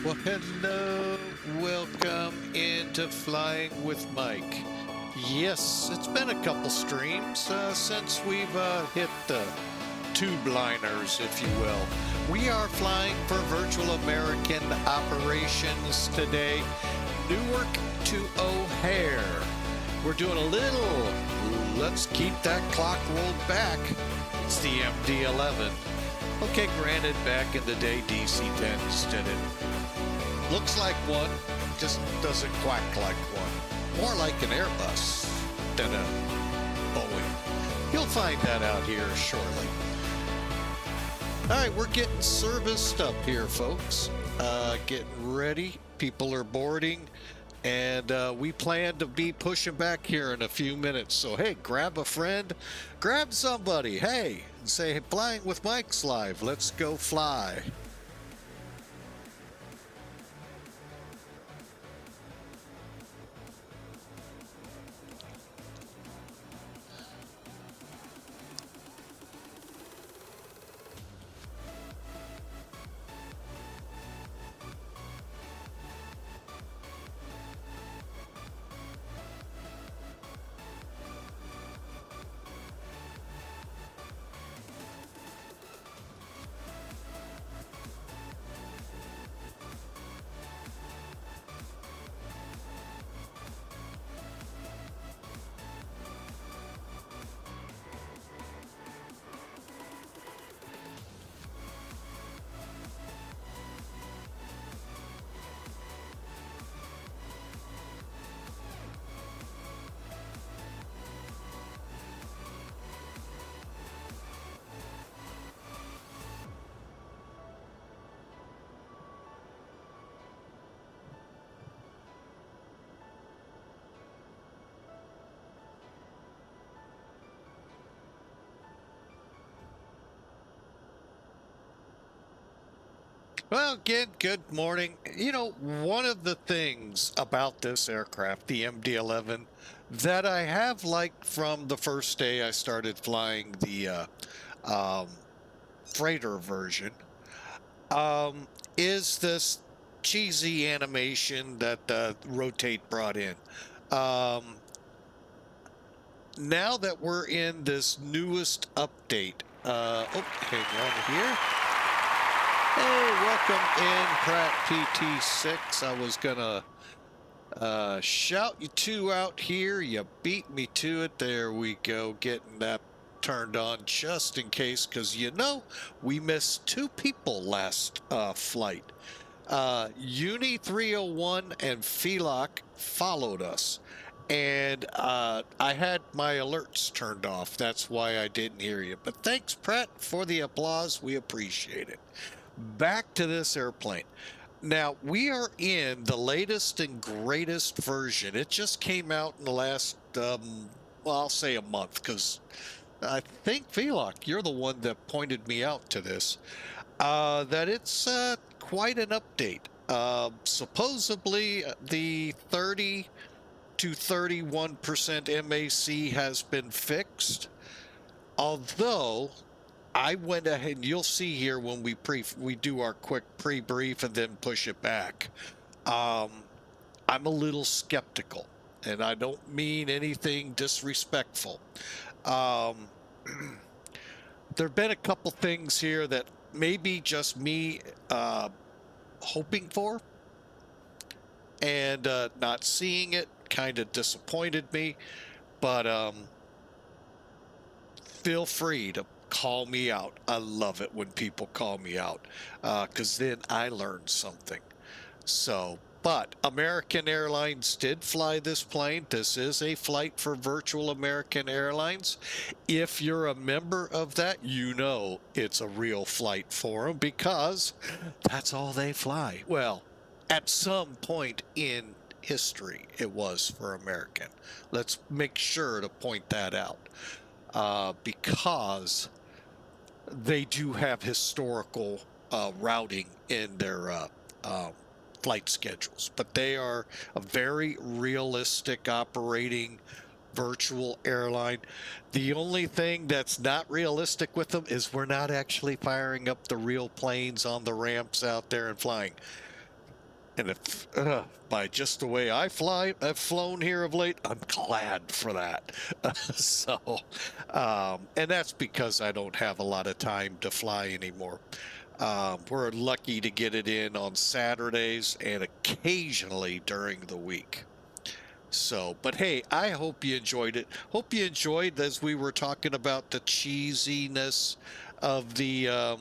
Well, hello, welcome into Flying with Mike. Yes, it's been a couple streams since we've hit the tube liners, if you will. We are flying for Virtual American operations today, Newark to O'Hare. We're doing a little, let's keep that clock rolled back. It's the MD-11. Okay, granted, back in the day, DC-10s didn't. Looks like one, just doesn't quack like one. More like an Airbus than a Boeing. You'll find that out here shortly. All right, we're getting serviced up here, folks. Getting ready. People are boarding. And we plan to be pushing back here in a few minutes. So, hey, grab a friend, grab somebody, hey, and say, hey, Flying with Mike's live. Let's go fly. Well, again, good morning. You know, one of the things about this aircraft, the MD-11, that I have liked from the first day I started flying the freighter version, is this cheesy animation that Rotate brought in. Now that we're in this newest update, hang on here. Hey, welcome in, Pratt PT6. I was gonna shout you two out here. You beat me to it. There we go, getting that turned on just in case, because you know we missed two people last flight. Uni 301 and Phelock followed us, and I had my alerts turned off. That's why I didn't hear you. But thanks, Pratt, for the applause. We appreciate it. Back to this airplane. Now, we are in the latest and greatest version. It just came out in the last, well, I'll say a month, because I think, Phelock, you're the one that pointed me out to this, that it's quite an update. Supposedly, the 30 to 31% MAC has been fixed, although I went ahead, and you'll see here when we do our quick pre-brief and then push it back. I'm a little skeptical, and I don't mean anything disrespectful. There have been a couple things here that maybe just me hoping for and not seeing it kind of disappointed me, but feel free to call me out. I love it when people call me out, because then I learn something. So, but American Airlines did fly this plane. This is a flight for Virtual American Airlines. If you're a member of that, you know it's a real flight for them, because that's all they fly. Well, at some point in history, it was for American. Let's make sure to point that out, because they do have historical routing in their flight schedules, but they are a very realistic operating virtual airline. The only thing that's not realistic with them is we're not actually firing up the real planes on the ramps out there and flying. And if by just the way I've flown here of late, I'm glad for that. And that's because I don't have a lot of time to fly anymore. We're lucky to get it in on Saturdays and occasionally during the week. So, but hey, I hope you enjoyed it. Hope you enjoyed, as we were talking about, the cheesiness of the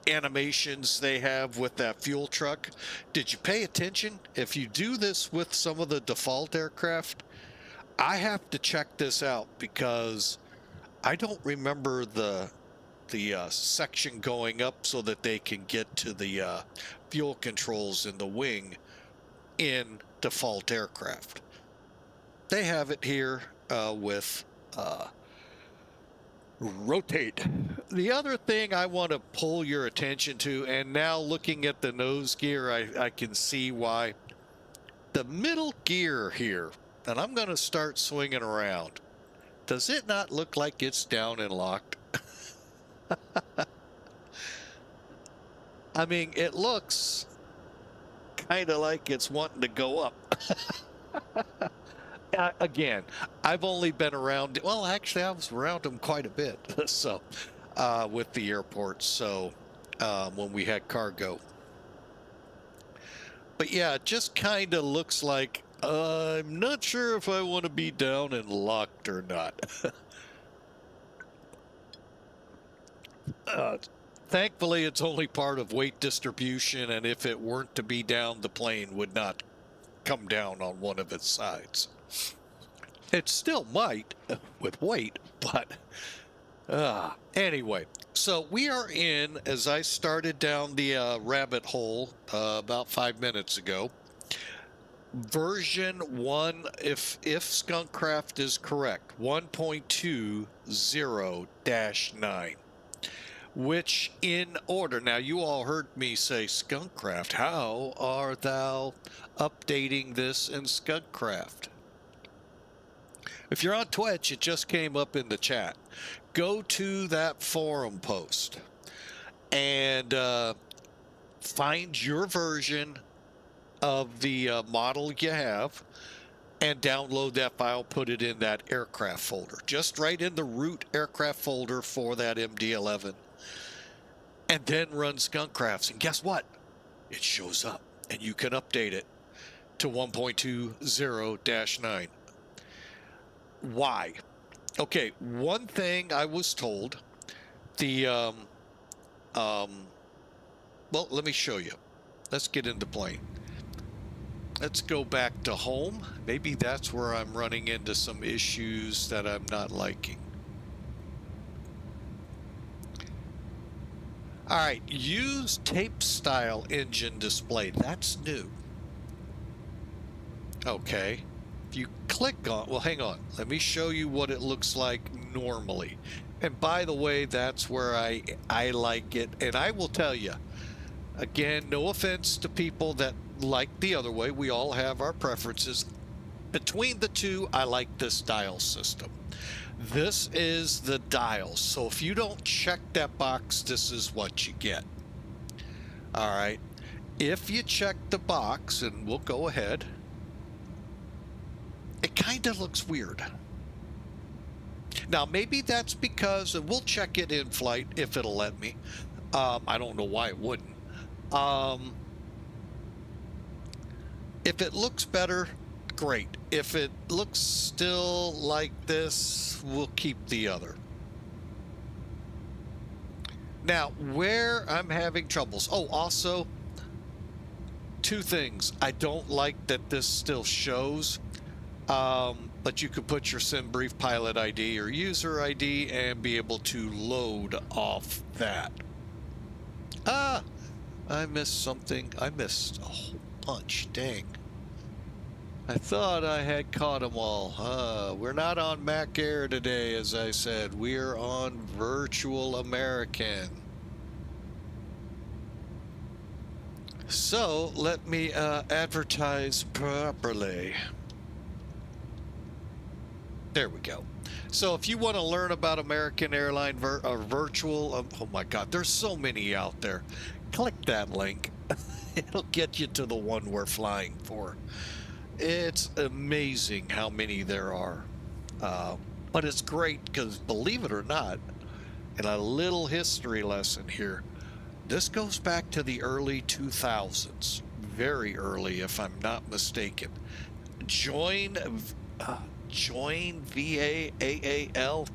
animations they have with that fuel truck. Did you pay attention? If you do this with some of the default aircraft, I have to check this out because I don't remember the section going up so that they can get to the fuel controls in the wing in default aircraft. They have it here with rotate. The other thing I want to pull your attention to, and now looking at the nose gear, I can see why. The middle gear here, and I'm going to start swinging around. Does it not look like it's down and locked? I mean, it looks kind of like it's wanting to go up. Again, I've only been around, well, actually, I was around them quite a bit, so, with the airports, so, when we had cargo. But yeah, it just kind of looks like, I'm not sure if I want to be down and locked or not. Thankfully, it's only part of weight distribution, and if it weren't to be down, the plane would not come down on one of its sides. It still might with weight, but anyway. So we are in, as I started down the rabbit hole about 5 minutes ago, version 1, if Skunkcraft is correct, 1.20-9. Which in order, now you all heard me say Skunkcraft, how art thou updating this in Skunkcraft? If you're on Twitch, it just came up in the chat. Go to that forum post and find your version of the model you have and download that file, put it in that aircraft folder. Just right in the root aircraft folder for that MD-11. And then run Skunkcrafts, and guess what? It shows up, and you can update it to 1.20-9. Why? Okay, one thing I was told, well, let me show you. Let's get into plane. Let's go back to home. Maybe that's where I'm running into some issues that I'm not liking. All right, use tape style engine display. That's new. Okay. If you click on, well, hang on. Let me show you what it looks like normally. And by the way, that's where I like it. And I will tell you, again, no offense to people that like the other way. We all have our preferences. Between the two, I like this dial system. This is the dial. So if you don't check that box, this is what you get. All right. If you check the box, and we'll go ahead, it kind of looks weird. Now, maybe that's because, and we'll check it in flight if it'll let me. I don't know why it wouldn't. If it looks better, great. If it looks still like this, we'll keep the other. Now, where I'm having troubles. Oh, also, two things. I don't like that this still shows, but you could put your SimBrief pilot ID or user ID and be able to load off that. I missed something. I missed a whole bunch. Dang. I thought I had caught them all. We're not on Mac Air today, as I said. We're on Virtual American. So let me advertise properly. There we go. So if you want to learn about American Airline virtual, oh my God, there's so many out there. Click that link. It'll get you to the one we're flying for. It's amazing how many there are. But it's great because, believe it or not, and a little history lesson here, this goes back to the early 2000s, very early if I'm not mistaken. Join vAAL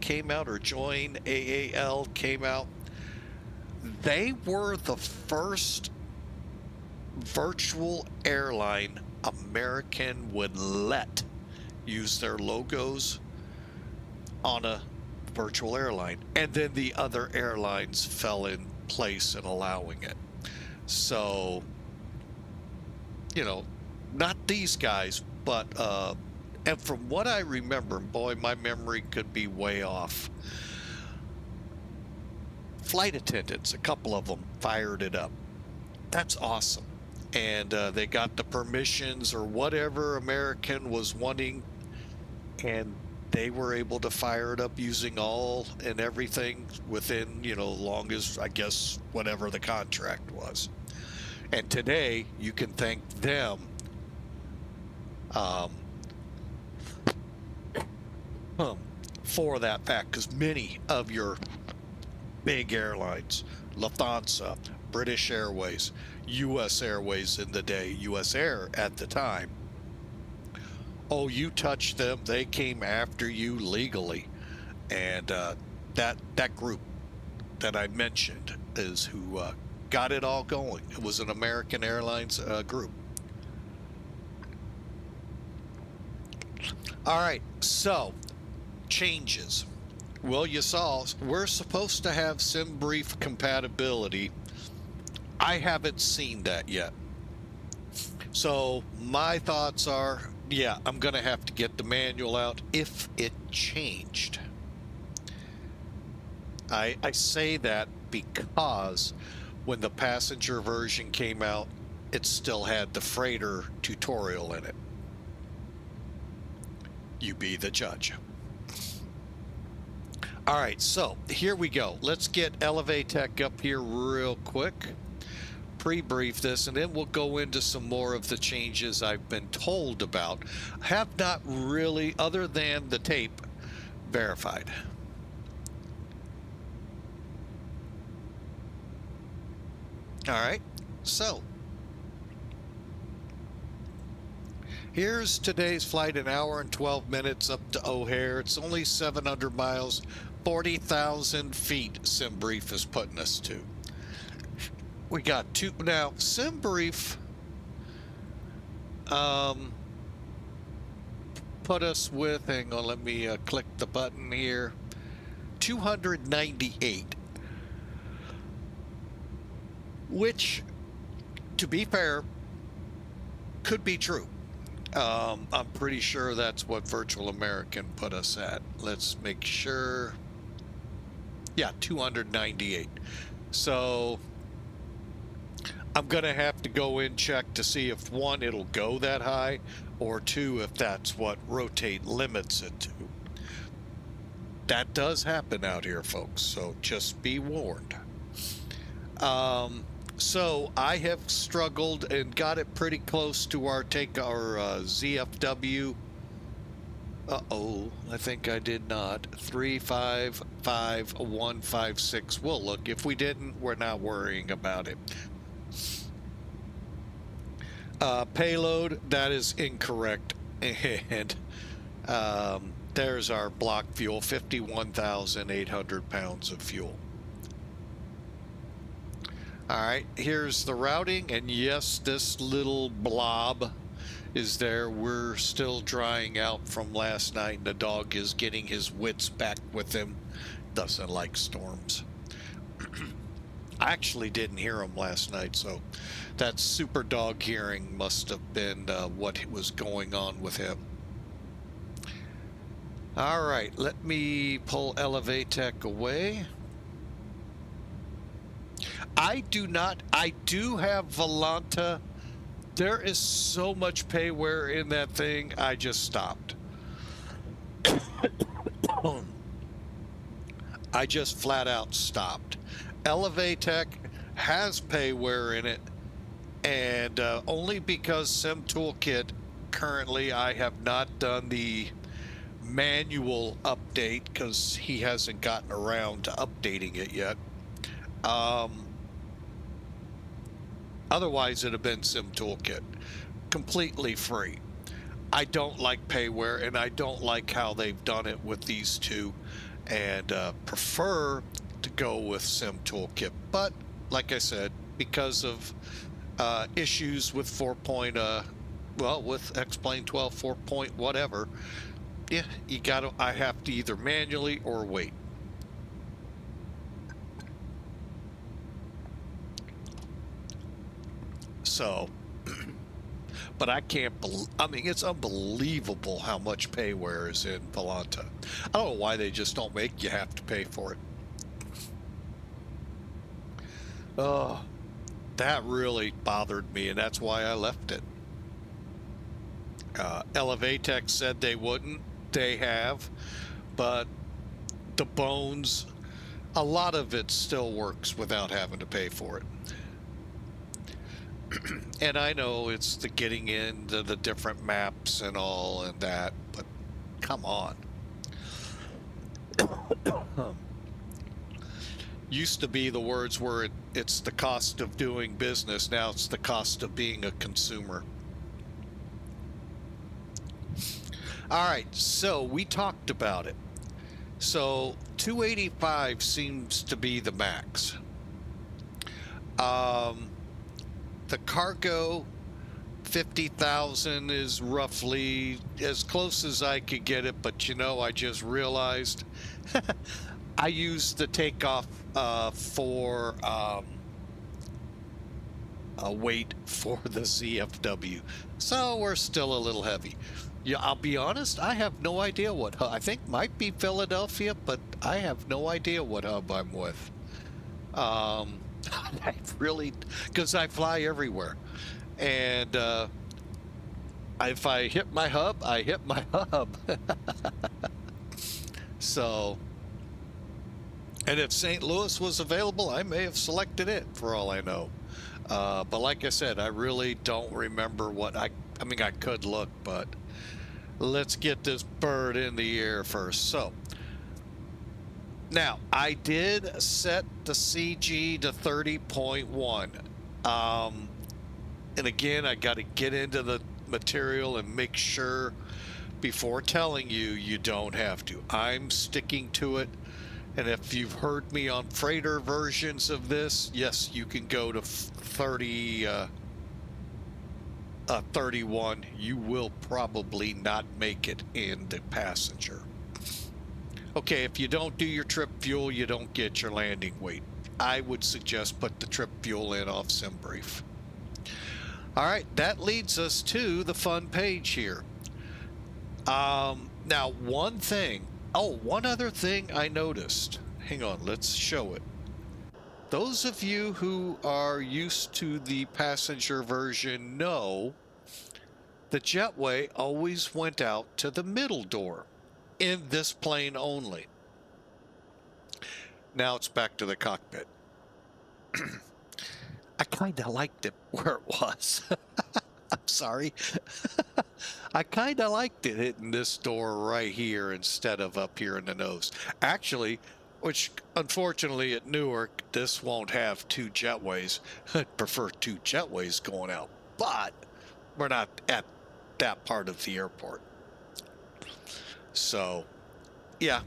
came out, or Join AAL came out. They were the first virtual airline American would let use their logos on a virtual airline, and then the other airlines fell in place in allowing it. So, you know, not these guys, but and from what I remember, boy, my memory could be way off, flight attendants, a couple of them fired it up. That's awesome. And they got the permissions or whatever American was wanting, and they were able to fire it up using all and everything within, you know, long as, I guess, whatever the contract was. And today you can thank them for that fact, because many of your big airlines, Lufthansa, British Airways, U.S. Airways in the day, U.S. Air at the time, oh, you touched them, they came after you legally. And that group that I mentioned is who got it all going. It was an American Airlines group. All right, so changes. Well, you saw we're supposed to have SimBrief compatibility. I haven't seen that yet. So my thoughts are, yeah, I'm going to have to get the manual out if it changed. I say that because when the passenger version came out, it still had the freighter tutorial in it. You be the judge. All right, so here we go. Let's get Elevatech up here real quick. Pre-brief this, and then we'll go into some more of the changes I've been told about. Have not really, other than the tape, verified. All right, so here's today's flight, an hour and 12 minutes up to O'Hare. It's only 700 miles, 40,000 feet SimBrief is putting us to. We got two now. SimBrief put us with, hang on, let me click the button here, 298, which, to be fair, could be true. I'm pretty sure that's what Virtual American put us at. Let's make sure. Yeah, 298. So I'm going to have to go in check to see if, one, it'll go that high, or two, if that's what rotate limits it to. That does happen out here, folks, so just be warned. So I have struggled and got it pretty close to our ZFW. Uh-oh, I think I did not. 355156. We'll look. If we didn't, we're not worrying about it. Payload, that is incorrect. And there's our block fuel, 51,800 pounds of fuel. All right, here's the routing, and yes, this little blob is there. We're still drying out from last night, and the dog is getting his wits back with him. Doesn't like storms. I actually didn't hear him last night, so that super dog hearing must have been what was going on with him. All right, let me pull Elevatech away. I do have Volanta. There is so much payware in that thing, I just stopped. I just flat out stopped. Elevatech has payware in it, and only because Sim Toolkit currently I have not done the manual update because he hasn't gotten around to updating it yet. Otherwise it'd have been Sim Toolkit, completely free. I don't like payware, and I don't like how they've done it with these two, and prefer to go with Sim Toolkit. But like I said, because of issues with 4. Well, with XP12.4. whatever, yeah, I have to either manually or wait. So, but I can't I mean, it's unbelievable how much payware is in Volanta. I don't know why they just don't make you have to pay for it. Oh, that really bothered me, and that's why I left it. Elevatech said they wouldn't. They have, but the bones, a lot of it still works without having to pay for it. And I know it's the getting into the different maps and all and that, but come on. Used to be the words were it's the cost of doing business. Now it's the cost of being a consumer. All right, so we talked about it. So 285 seems to be the max. The cargo 50,000 is roughly as close as I could get it, but you know, I just realized I used the takeoff for a weight for the CFW, so we're still a little heavy. Yeah, I'll be honest, I have no idea what hub. I think might be Philadelphia, but I have no idea what hub I'm with. I really, because I fly everywhere, and if I hit my hub, I hit my hub. So, and if St. Louis was available, I may have selected it for all I know. But like I said, I really don't remember what I mean, I could look, but let's get this bird in the air first. So now I did set the CG to 30.1. And again, I got to get into the material and make sure before telling you, you don't have to. I'm sticking to it. And if you've heard me on freighter versions of this, yes, you can go to 31. You will probably not make it in the passenger. Okay, if you don't do your trip fuel, you don't get your landing weight. I would suggest put the trip fuel in off SimBrief. All right, that leads us to the fun page here. Now, one other thing I noticed. Hang on, let's show it. Those of you who are used to the passenger version know the jetway always went out to the middle door in this plane only. Now it's back to the cockpit. I kind of liked it where it was. I'm sorry. I kind of liked it hitting this door right here instead of up here in the nose. Actually, which unfortunately at Newark, this won't have two jetways. I'd prefer two jetways going out, but we're not at that part of the airport. So, yeah.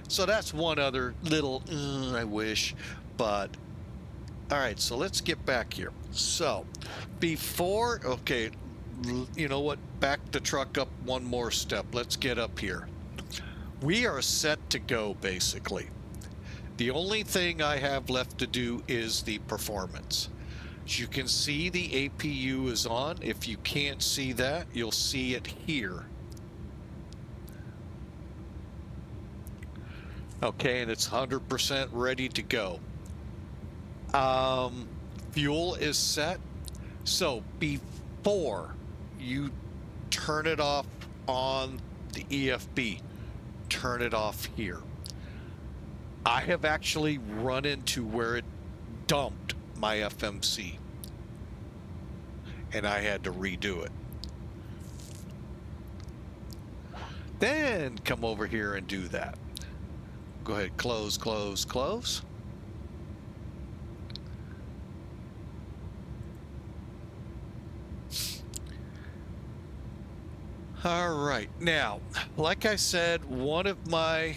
So that's one other little, I wish, but all right, so let's get back here. So before, okay, you know what? Back the truck up one more step. Let's get up here. We are set to go, basically. The only thing I have left to do is the performance. As you can see, the APU is on. If you can't see that, you'll see it here. Okay, and it's 100% ready to go. Fuel is set. So before you turn it off on the EFB, turn it off here. I have actually run into where it dumped my FMC, and I had to redo it. Then come over here and do that. Go ahead, close, close, close. All right, now, like I said, one of my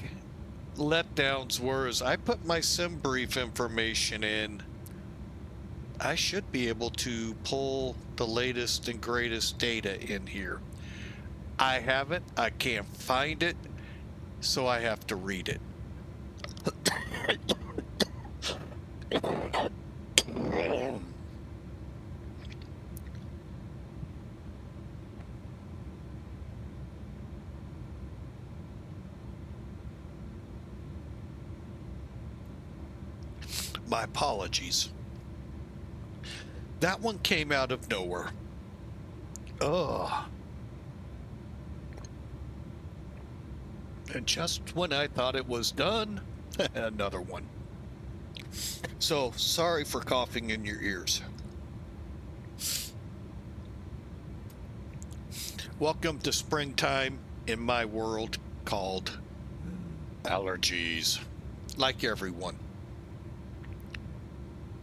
letdowns was I put my sim brief information in. I should be able to pull the latest and greatest data in here. I haven't, I can't find it, so I have to read it. My apologies. That one came out of nowhere. Ugh. And just when I thought it was done, another one. So, sorry for coughing in your ears. Welcome to springtime in my world called allergies, like everyone.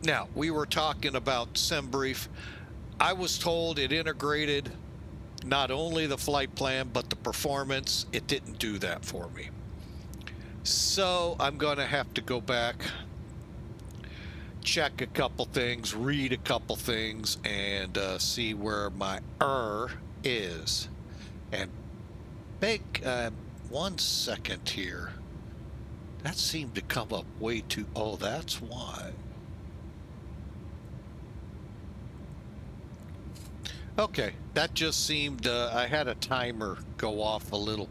Now, we were talking about SimBrief. I was told it integrated not only the flight plan, but the performance. It didn't do that for me. So I'm going to have to go back, check a couple things, read a couple things, and see where my error is. And bake, 1 second here. That seemed to come up way too, oh, that's why. Okay, that just seemed, I had a timer go off a little.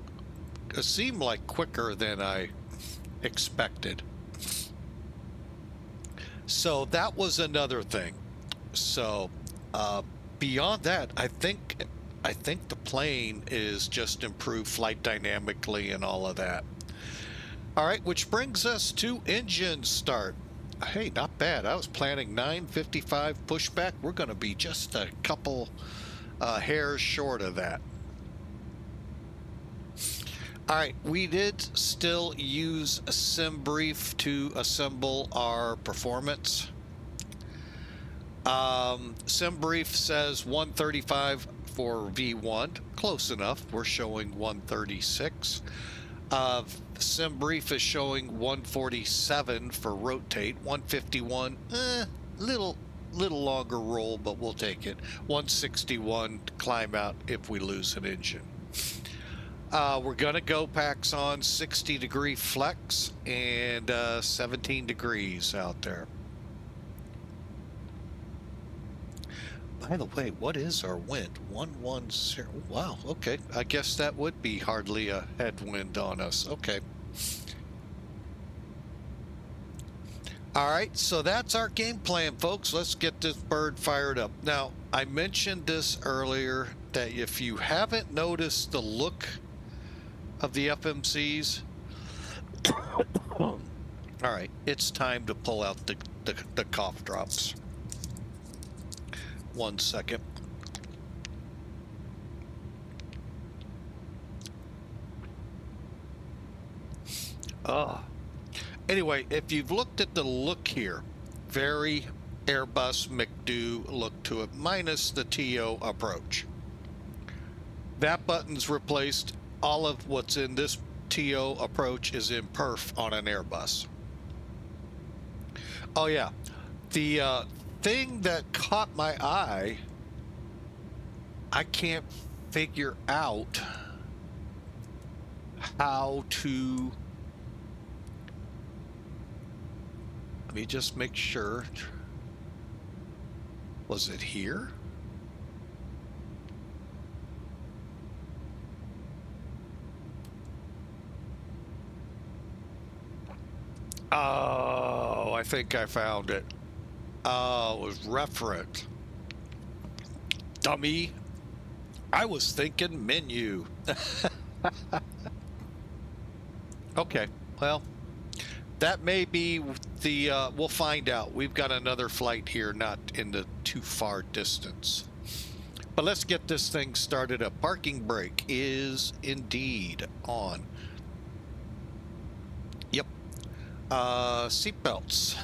It seemed like quicker than I expected. So that was another thing. So beyond that, I think the plane is just improved flight dynamically and all of that. All right, which brings us to engine start. Hey, not bad. I was planning 9:55 pushback. We're going to be just a couple hairs short of that. All right, we did still use a SimBrief to assemble our performance. SimBrief says 135 for V1. Close enough. We're showing 136. SimBrief is showing 147 for rotate, 151, little longer roll, but we'll take it. 161 climb out if we lose an engine. We're gonna go packs on 60-degree flex and 17 degrees out there. By the way, what is our wind? 110. Wow, okay. I guess that would be hardly a headwind on us. Okay. All right, so that's our game plan, folks. Let's get this bird fired up. Now, I mentioned this earlier that if you haven't noticed the look of the FMCs, all right, it's time to pull out the cough drops. 1 second. Anyway, if you've looked at the look here, very Airbus McDo look to it, minus the TO approach. That button's replaced. All of what's in this TO approach is in perf on an Airbus. Oh yeah, the thing that caught my eye, I can't figure out how to, let me just make sure. Was it here? Oh, I think I found it. Oh, it was referent. Dummy. I was thinking menu. Okay, well, That may be the, we'll find out. We've got another flight here, not in the too far distance. But let's get this thing started up. Parking brake is indeed on. Yep. Seat belts.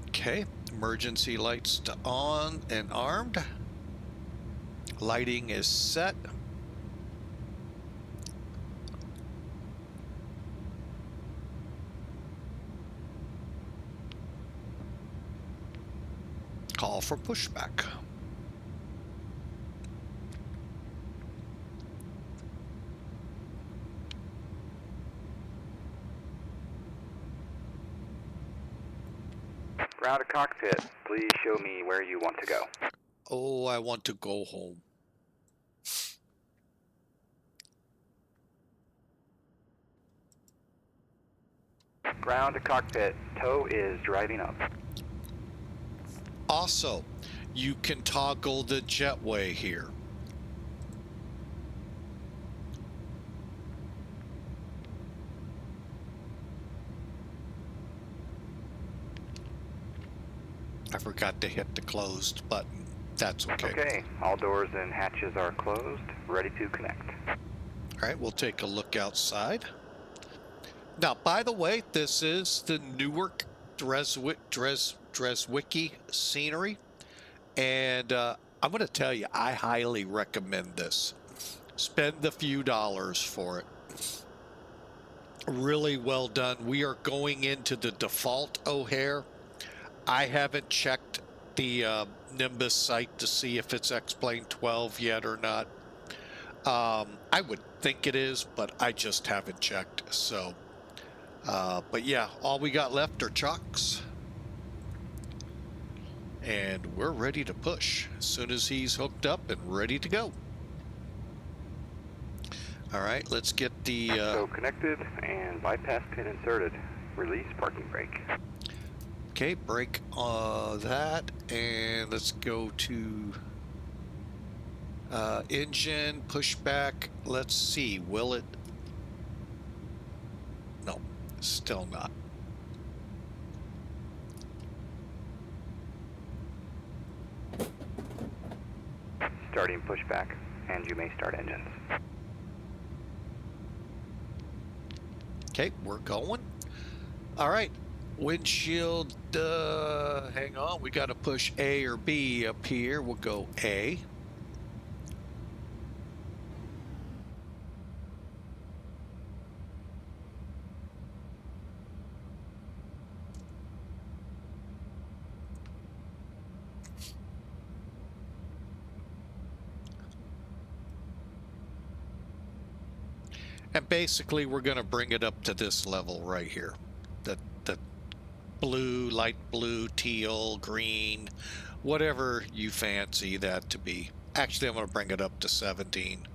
Okay. Emergency lights to on and armed. Lighting is set. Call for pushback. Ground to cockpit, please show me where you want to go. Oh, I want to go home. Ground to cockpit, tow is driving up. Also, you can toggle the jetway here. I forgot to hit the closed button. That's okay. Okay, all doors and hatches are closed, ready to connect. All right, we'll take a look outside. Now, by the way, this is the Newark Drzewieckii scenery. And I'm going to tell you, I highly recommend this. Spend the few dollars for it. Really well done. We are going into the default O'Hare. I haven't checked the Nimbus site to see if it's X-Plane 12 yet or not. I would think it is, but I just haven't checked. So, but yeah, all we got left are chocks. And we're ready to push as soon as he's hooked up and ready to go. All right, let's get the... So connected and bypass pin inserted. Release parking brake. Okay, brake that, and let's go to engine, pushback. Let's see, will it? No, still not. Starting pushback, and you may start engines. Okay, we're going. All right. Windshield, hang on, we got to push A or B up here. We'll go A. And basically, we're going to bring it up to this level right here. The blue, light blue, teal, green, whatever you fancy that to be. Actually, I'm going to bring it up to 17.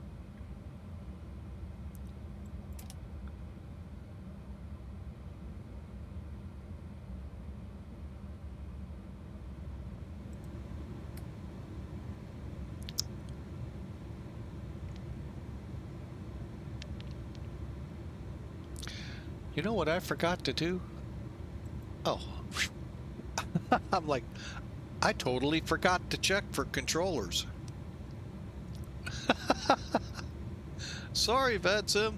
You know what I forgot to do? Oh, I'm like, I totally forgot to check for controllers. Sorry, VATSIM.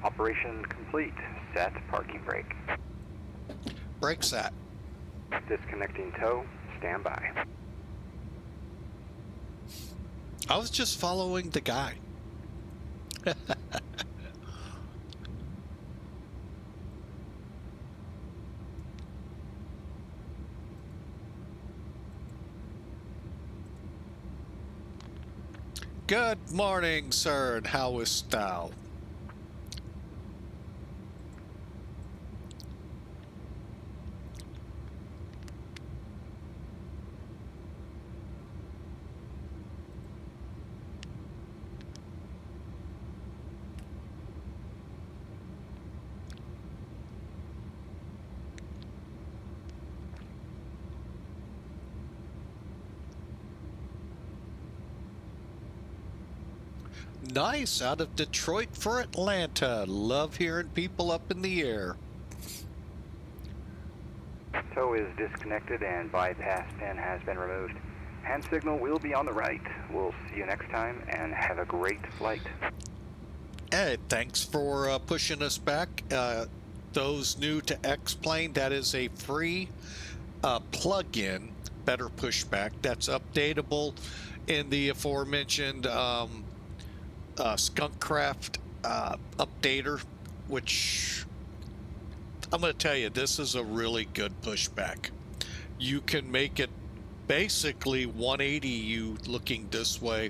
Operation complete. Set parking brake. Brake set. Disconnecting tow. Stand by. I was just following the guy. Good morning, sir, and how is thou? Nice, out of Detroit for Atlanta. Love hearing people up in the air. Tow is disconnected and bypass pin has been removed. Hand signal will be on the right. We'll see you next time and have a great flight. Hey, thanks for pushing us back. Those new to X-Plane, that is a free plug-in, better pushback, that's updatable in the aforementioned Skunkcraft updater, which I'm going to tell you, this is a really good pushback. You can make it basically 180 you looking this way,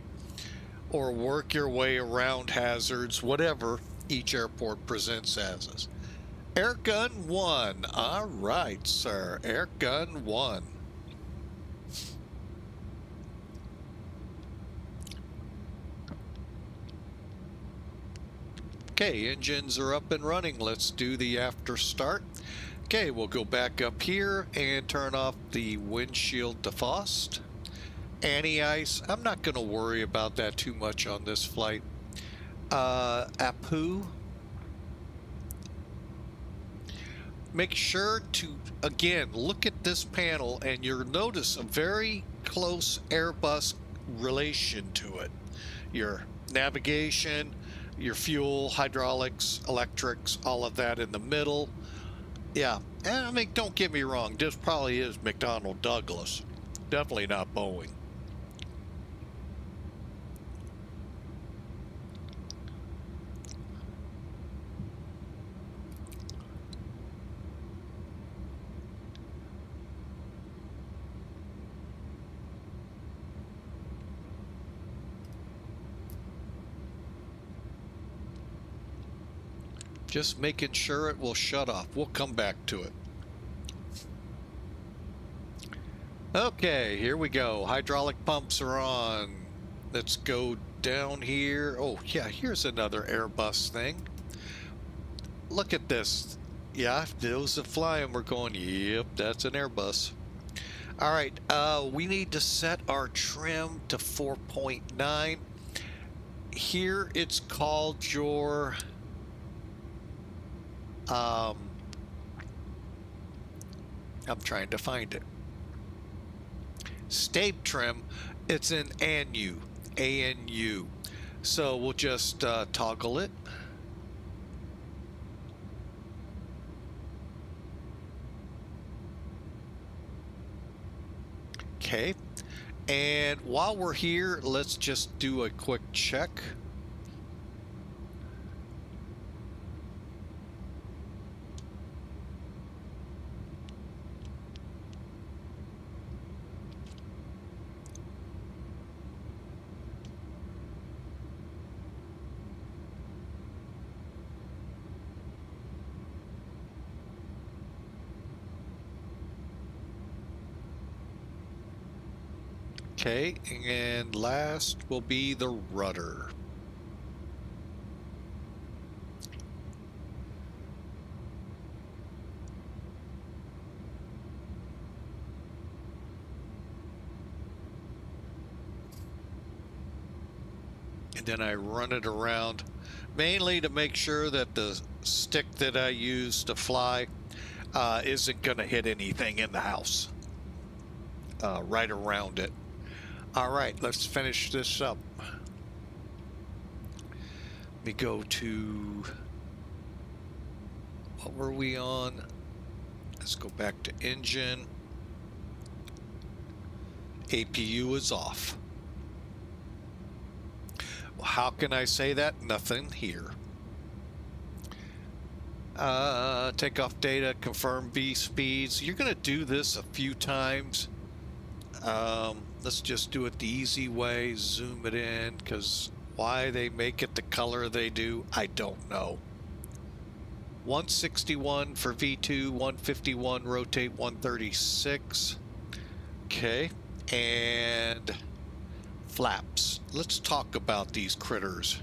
or work your way around hazards, whatever each airport presents as us. Airgun 1. All right, sir. Airgun 1. Okay, engines are up and running. Let's do the after start. Okay, we'll go back up here and turn off the windshield defrost. Anti-ice, I'm not going to worry about that too much on this flight. APU. Make sure to, again, look at this panel and you'll notice a very close Airbus relation to it. Your navigation, your fuel, hydraulics, electrics, all of that in the middle. Yeah, and I mean, don't get me wrong, this probably is McDonnell Douglas. Definitely not Boeing. Just making sure it will shut off. We'll come back to it. Okay, here we go. Hydraulic pumps are on. Let's go down here. Oh, yeah, here's another Airbus thing. Look at this. Yeah, those that fly them, we're going, yep, that's an Airbus. All right, we need to set our trim to 4.9. Here it's called your... I'm trying to find it. State trim, it's an ANU, ANU. So we'll just toggle it. Okay. And while we're here, let's just do a quick check. Okay, and last will be the rudder. And then I run it around, mainly to make sure that the stick that I use to fly isn't going to hit anything in the house. Right around it. All right, let's finish this up. Let me go to, what were we on? Let's go back to engine. APU is off. How can I say that? Nothing here. Takeoff data, confirm V speeds. You're going to do this a few times. Let's just do it the easy way. Zoom it in, because why they make it the color they do, I don't know. 161 for V2, 151, rotate 136. Okay, and flaps. Let's talk about these critters.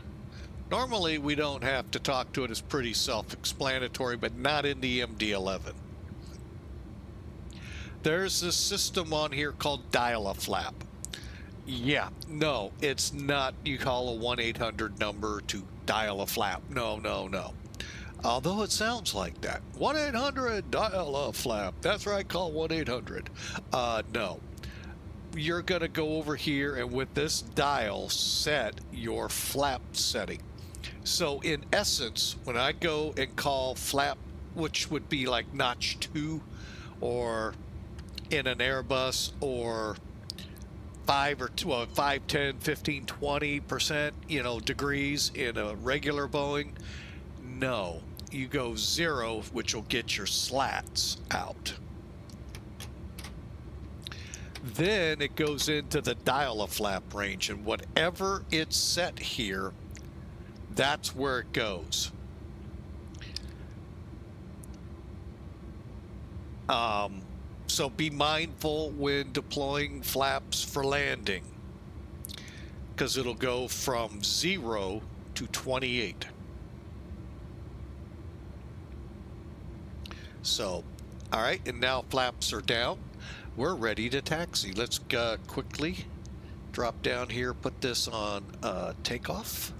Normally we don't have to talk to it, it's pretty self-explanatory, but not in the MD-11. There's this system on here called dial-a-flap. Yeah, no, it's not you call a 1-800 number to dial a flap. No, no, no. Although it sounds like that. 1-800 dial a flap. That's right, call 1-800. No. You're going to go over here and with this dial set your flap setting. So in essence, when I go and call flap, which would be like notch 2 or in an Airbus or 5 or 5, 10, 15, 20%, you know, degrees in a regular Boeing. No, you go 0, which will get your slats out. Then it goes into the dial-a-flap range, and whatever it's set here, that's where it goes. So be mindful when deploying flaps for landing, because it'll go from 0 to 28. So, all right, and now flaps are down. We're ready to taxi. Let's quickly drop down here, put this on takeoff,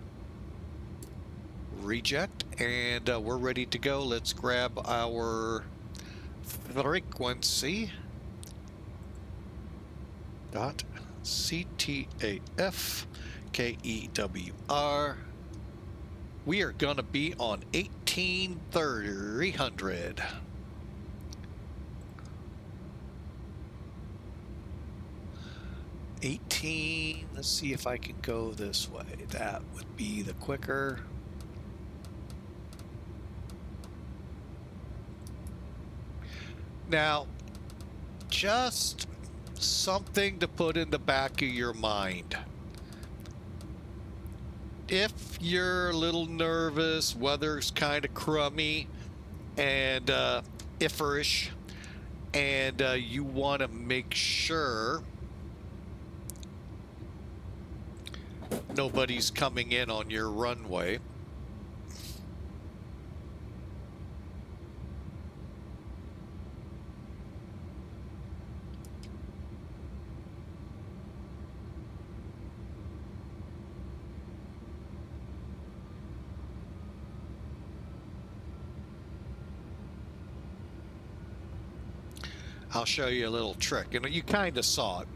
reject, and we're ready to go. Let's grab our frequency dot CTAF KEWR. We are gonna be on 18,300. Let's see if I can go this way. That would be the quicker. Now, just something to put in the back of your mind. If you're a little nervous, weather's kind of crummy and ifferish, and you want to make sure nobody's coming in on your runway, I'll show you a little trick. And you kind of saw it.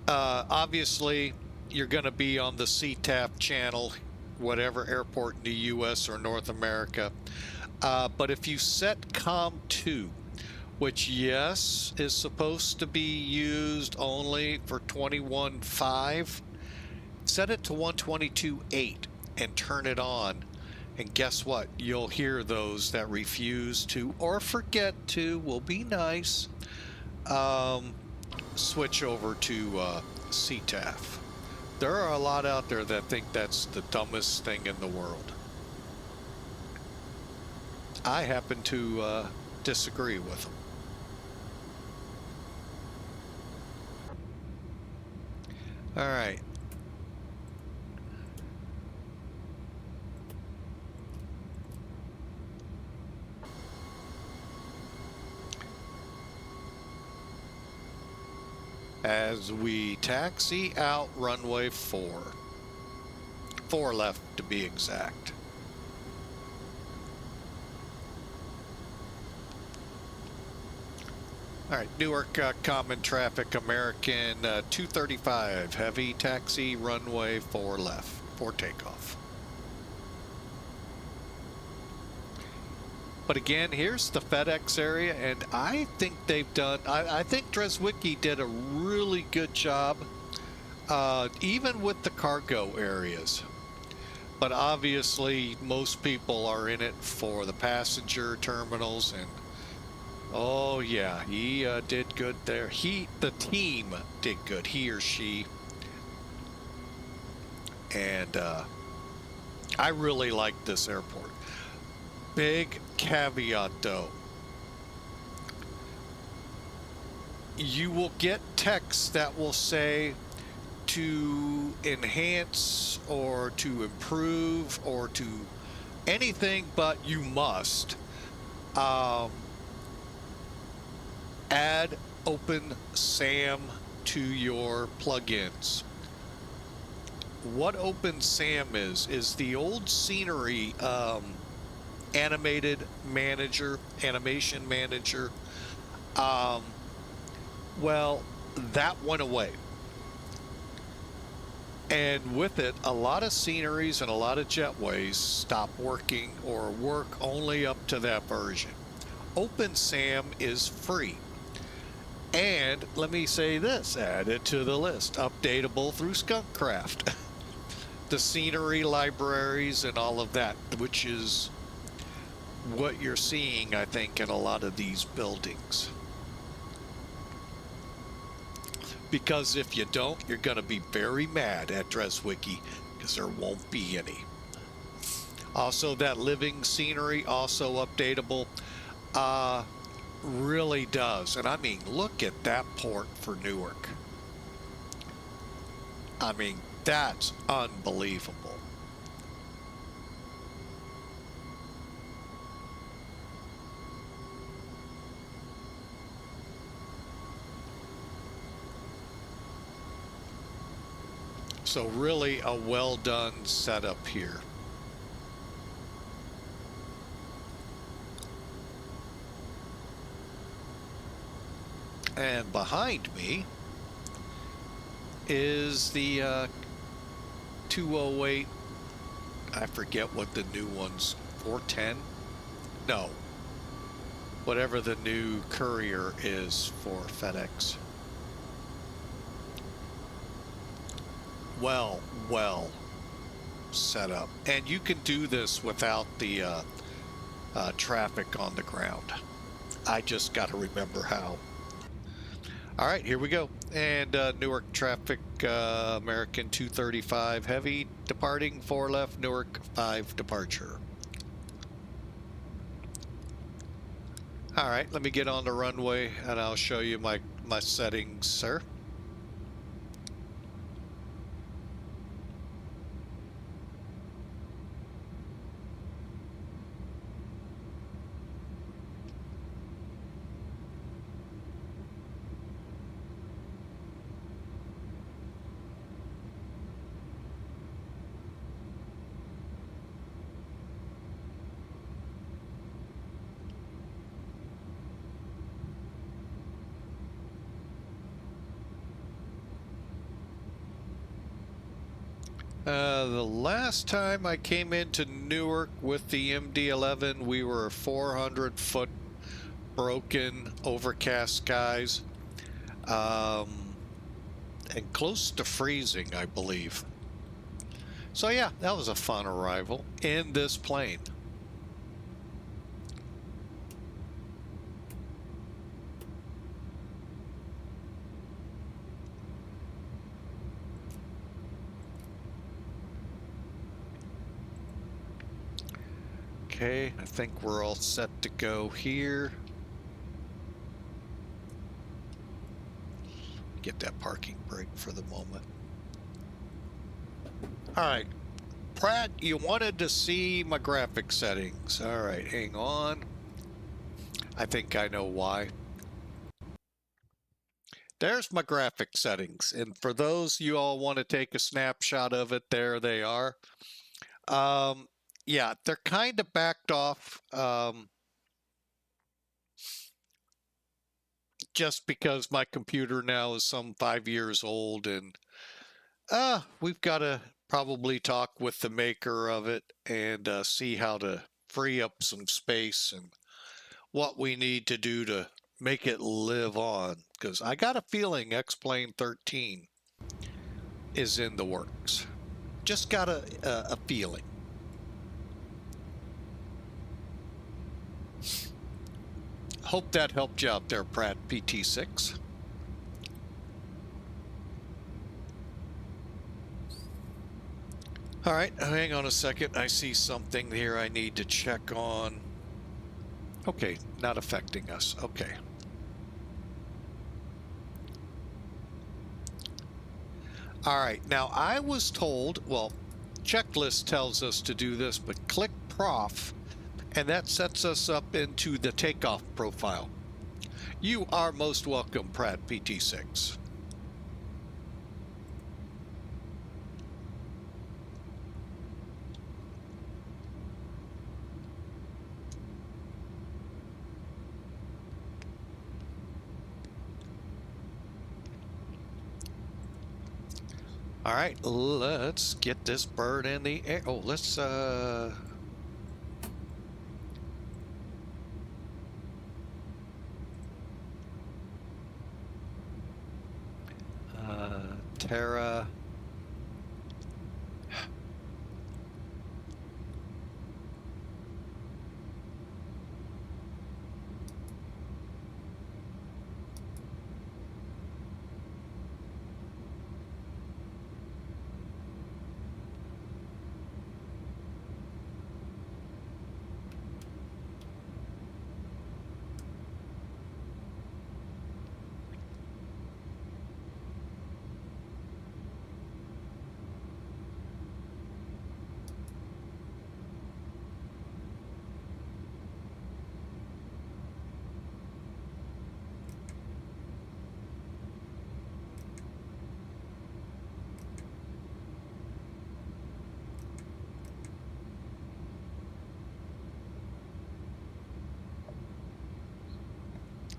Obviously, you're going to be on the CTAF channel, whatever airport in the US or North America. But if you set COM2, which, yes, is supposed to be used only for 21.5, set it to 122.8 and turn it on. And guess what? You'll hear those that refuse to or forget to, will be nice, switch over to CTAF. There are a lot out there that think that's the dumbest thing in the world. I happen to disagree with them. All right. As we taxi out runway 4 left to be exact. All right, Newark common traffic, American 235, heavy taxi, runway 4 left for takeoff. But again, here's the FedEx area, and I think they've done, I think Drzewieckii did a really good job, even with the cargo areas. but obviously most people are in it for the passenger terminals, and oh yeah, he did good there. The team did good, he or she, and I really like this airport. Big caveat though. You will get texts that will say to enhance or to improve or to anything, but you must add OpenSam to your plugins. What OpenSam is the old scenery animation manager. Well, that went away. And with it, a lot of sceneries and a lot of jetways stop working or work only up to that version. OpenSam is free. And let me say this, add it to the list, updatable through Skunkcraft. The scenery libraries and all of that, which is what you're seeing, I think, in a lot of these buildings. Because if you don't, you're going to be very mad at Drzewieckii, because there won't be any. Also, that living scenery, also updatable, really does. And I mean, look at that port for Newark. I mean, that's unbelievable. So really a well done setup here. And behind me is the 208, I forget what the new one's, 410? No, whatever the new courier is for FedEx. Well set up. And you can do this without the traffic on the ground. I just got to remember how. All right, here we go. And Newark traffic, American 235 heavy departing 4 left, Newark 5 departure. All right, let me get on the runway and I'll show you my settings, sir. The last time I came into Newark with the MD-11, we were 400-foot broken, overcast skies, and close to freezing, I believe. So yeah, that was a fun arrival in this plane. Okay, I think we're all set to go here. Get that parking brake for the moment. All right, Pratt, you wanted to see my graphic settings. All right, hang on. I think I know why. There's my graphic settings. And for those you all want to take a snapshot of it, there they are. Yeah, they're kind of backed off just because my computer now is some 5 years old, and we've got to probably talk with the maker of it and see how to free up some space and what we need to do to make it live on, because I got a feeling X-Plane 13 is in the works. just got a feeling. Hope that helped you out there, Pratt PT6. All right, hang on a second. I see something here I need to check on. Okay, not affecting us. Okay. All right, now I was told, well, checklist tells us to do this, but click Prof, and that sets us up into the takeoff profile. You are most welcome, Pratt PT6. All right, let's get this bird in the air. Oh, let's Terra.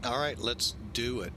All right, let's do it.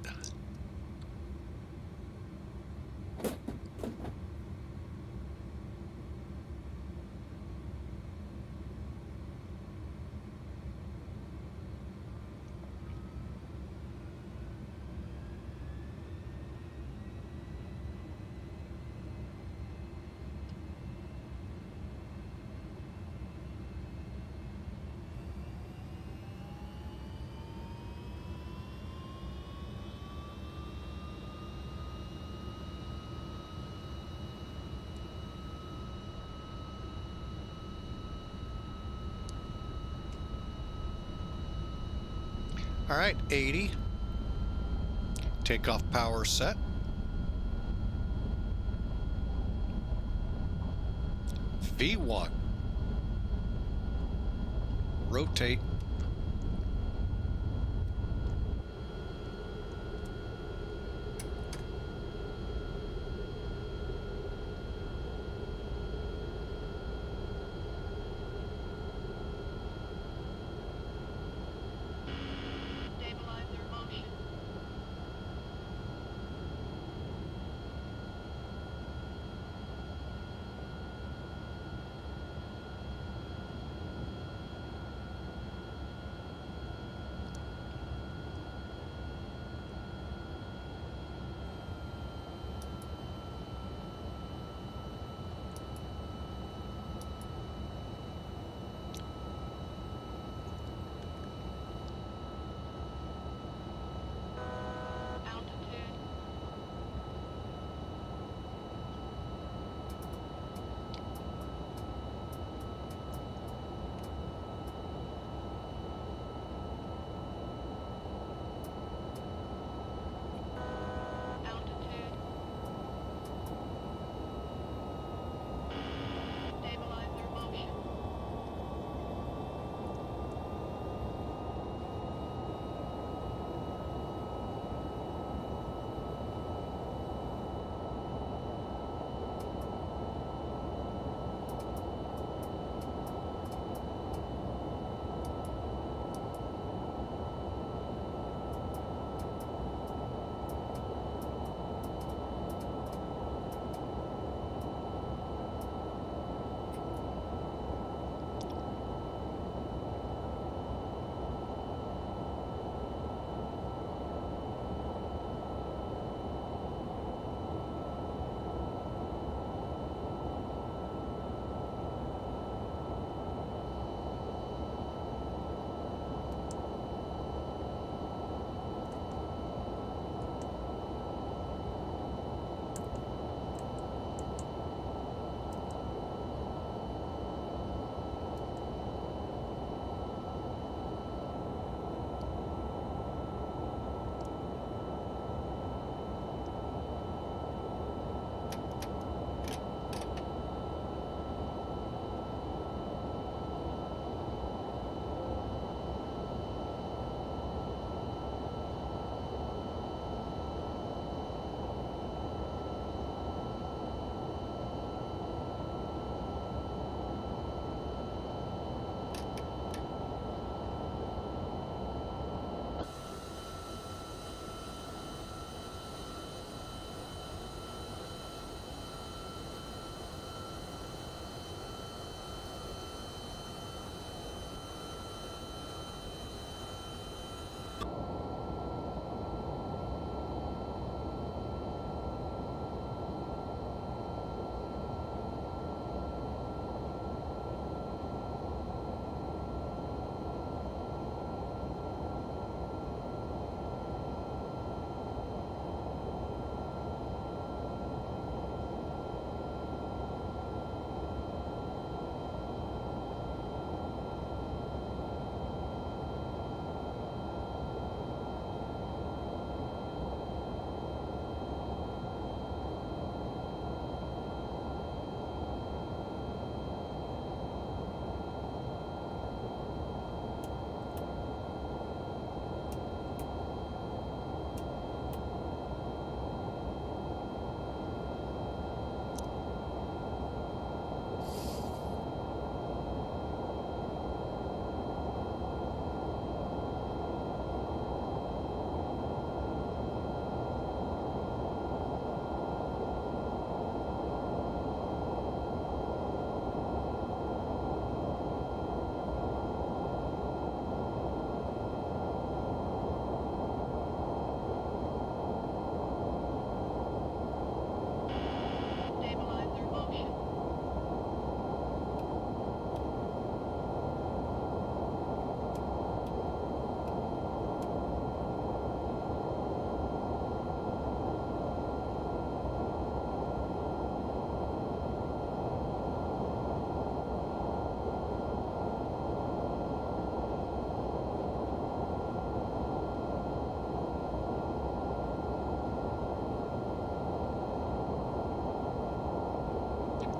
All right, 80. Takeoff power set. V1. Rotate.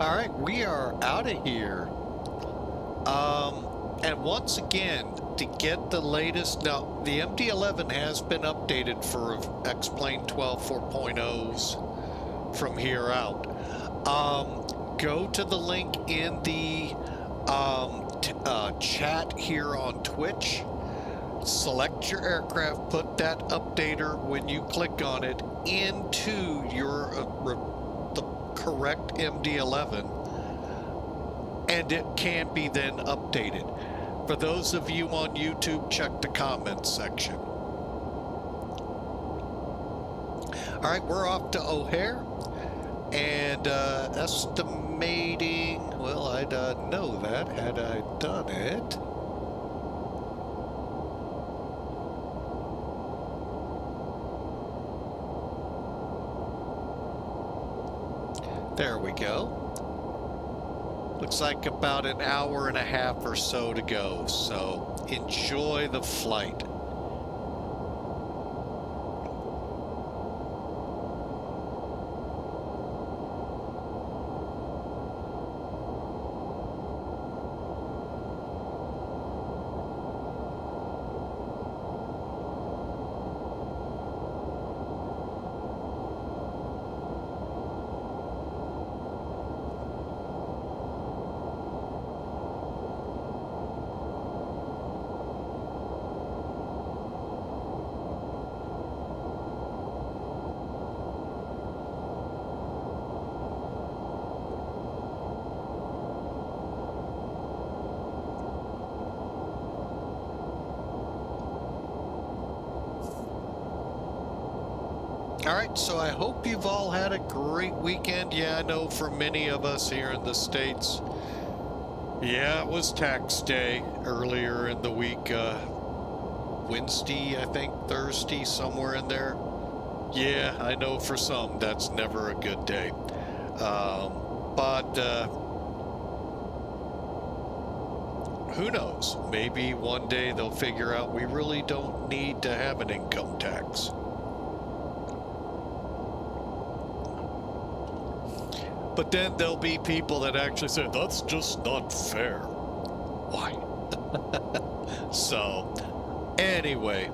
All right, we are out of here. And once again, to get the latest, now the MD-11 has been updated for XP12.4.0s from here out. Go to the link in the chat here on Twitch. Select your aircraft, put that updater when you click on it into your the correct MD-11, and it can be then updated. For those of you on YouTube, check the comments section. All right, we're off to O'Hare, and estimating, well, I'd know that had I done it. There we go. Looks like about an hour and a half or so to go, so enjoy the flight. All right, so I hope you've all had a great weekend. Yeah, I know for many of us here in the States, yeah, it was tax day earlier in the week. Wednesday, I think, Thursday, somewhere in there. Yeah, I know for some that's never a good day. But who knows? Maybe one day they'll figure out we really don't need to have an income tax. But then there'll be people that actually say, that's just not fair. Why? So, anyway,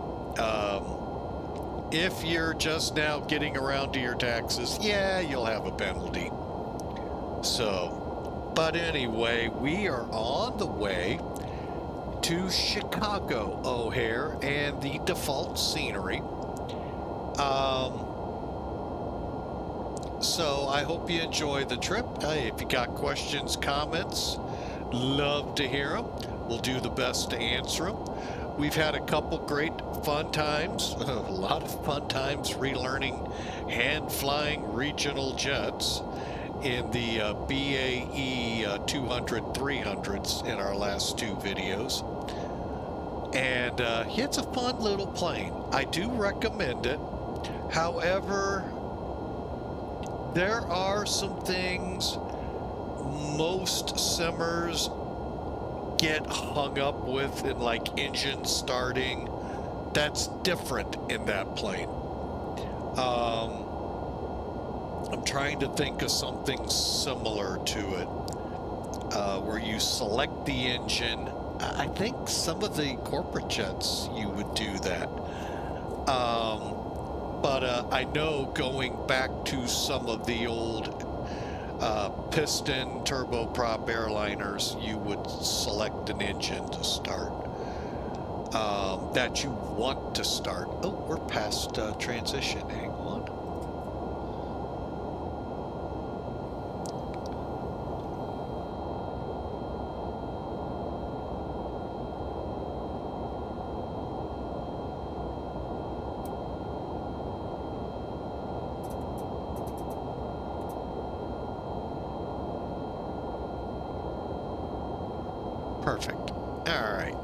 if you're just now getting around to your taxes, yeah, you'll have a penalty. So, but anyway, we are on the way to Chicago O'Hare and the default scenery. So I hope you enjoy the trip. If you got questions, comments, love to hear them. We'll do the best to answer them. We've had a couple great fun times, a lot of fun times relearning hand-flying regional jets in the BAE 200-300s in our last two videos. And it's a fun little plane. I do recommend it. However, there are some things most simmers get hung up with, in like engine starting. That's different in that plane. I'm trying to think of something similar to it, where you select the engine. I think some of the corporate jets you would do that. But I know going back to some of the old piston turboprop airliners, you would select an engine to start that you want to start. Oh, we're past transition. Hang on. Perfect. All right.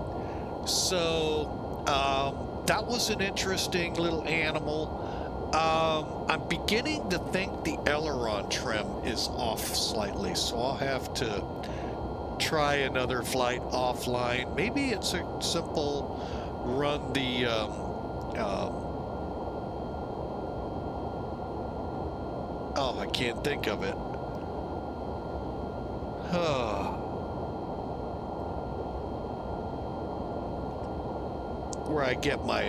So that was an interesting little animal. I'm beginning to think the aileron trim is off slightly, so I'll have to try another flight offline. Maybe it's a simple run the oh, I can't think of it. where I get my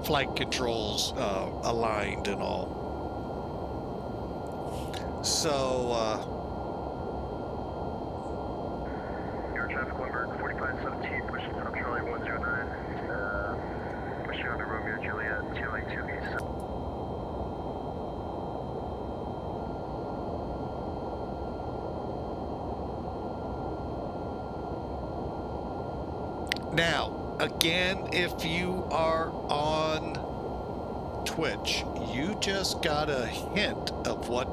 flight controls aligned and all. So, Air traffic Lindbergh 4517, pushing from Charlie 109, pushing on to Romeo Juliet 282 East. now, again, if you are on Twitch, you just got a hint of what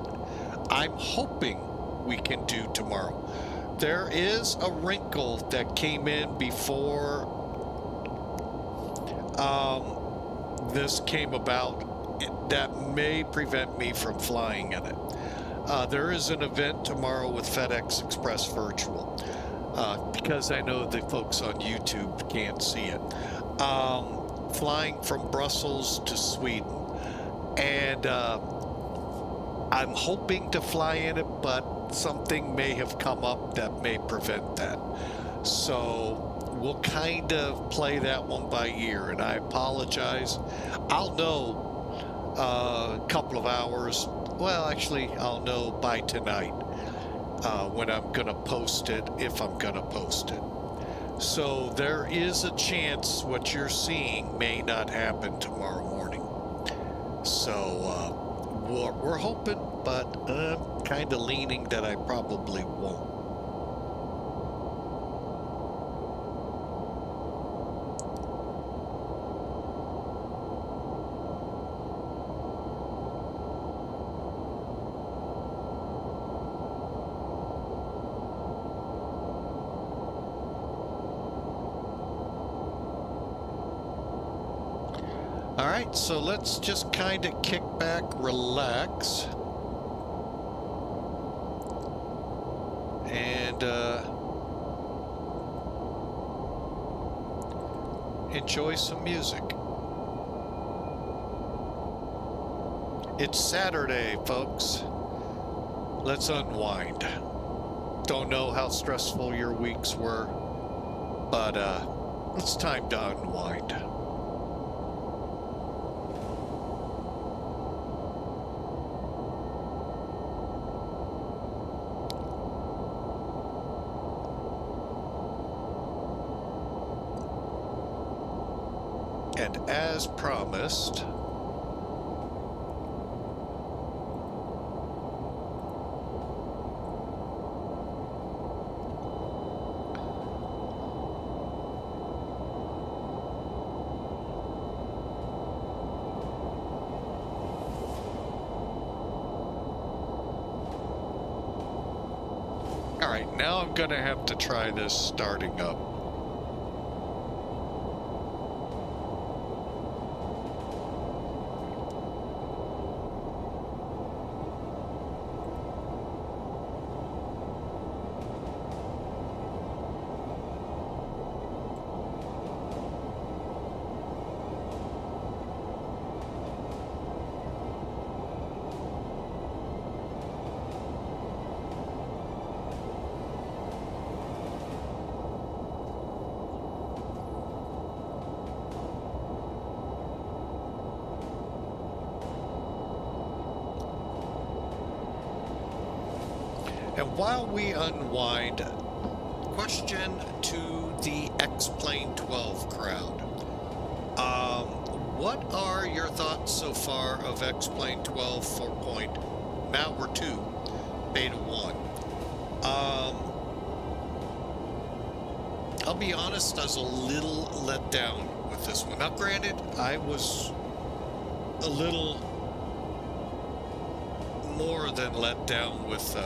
I'm hoping we can do tomorrow. There is a wrinkle that came in before this came about that may prevent me from flying in it. There is an event tomorrow with FedEx Express Virtual. Because I know the folks on YouTube can't see it. Flying from Brussels to Sweden. And I'm hoping to fly in it, but something may have come up that may prevent that. So we'll kind of play that one by ear, and I apologize. I'll know a couple of hours. Well, actually, I'll know by tonight. When I'm going to post it, if I'm going to post it. So there is a chance what you're seeing may not happen tomorrow morning. So we're hoping, but I'm kind of leaning that I probably won't. All right, so let's just kind of kick back, relax, and enjoy some music. It's Saturday, folks. Let's unwind. Don't know how stressful your weeks were, but it's time to unwind. And as promised, all right, now I'm gonna have to try this starting up. And while we unwind, question to the XP12 crowd. What are your thoughts so far of XP12.4.2 Beta 1? I'll be honest, I was a little let down with this one. Now, granted, I was a little more than let down with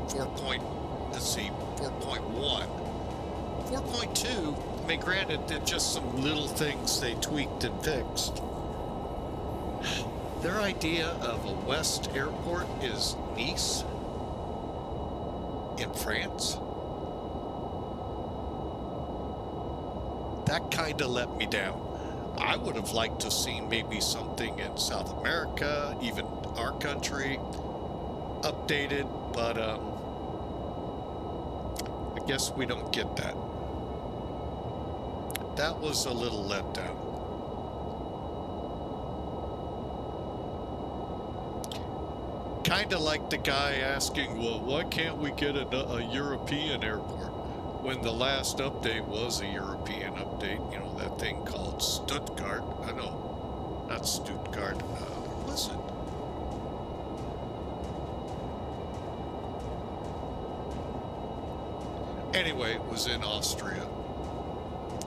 4.1. 4.2, I mean, granted, they're just some little things they tweaked and fixed. Their idea of a West airport is Nice in France. That kind of let me down. I would have liked to see maybe something in South America, even our country, updated, but Guess we don't get that. That was a little letdown. Kind of like the guy asking, well, why can't we get a European airport? When the last update was a European update, you know, that thing called Stuttgart. I know, not Stuttgart. What was it? Anyway, it was in Austria.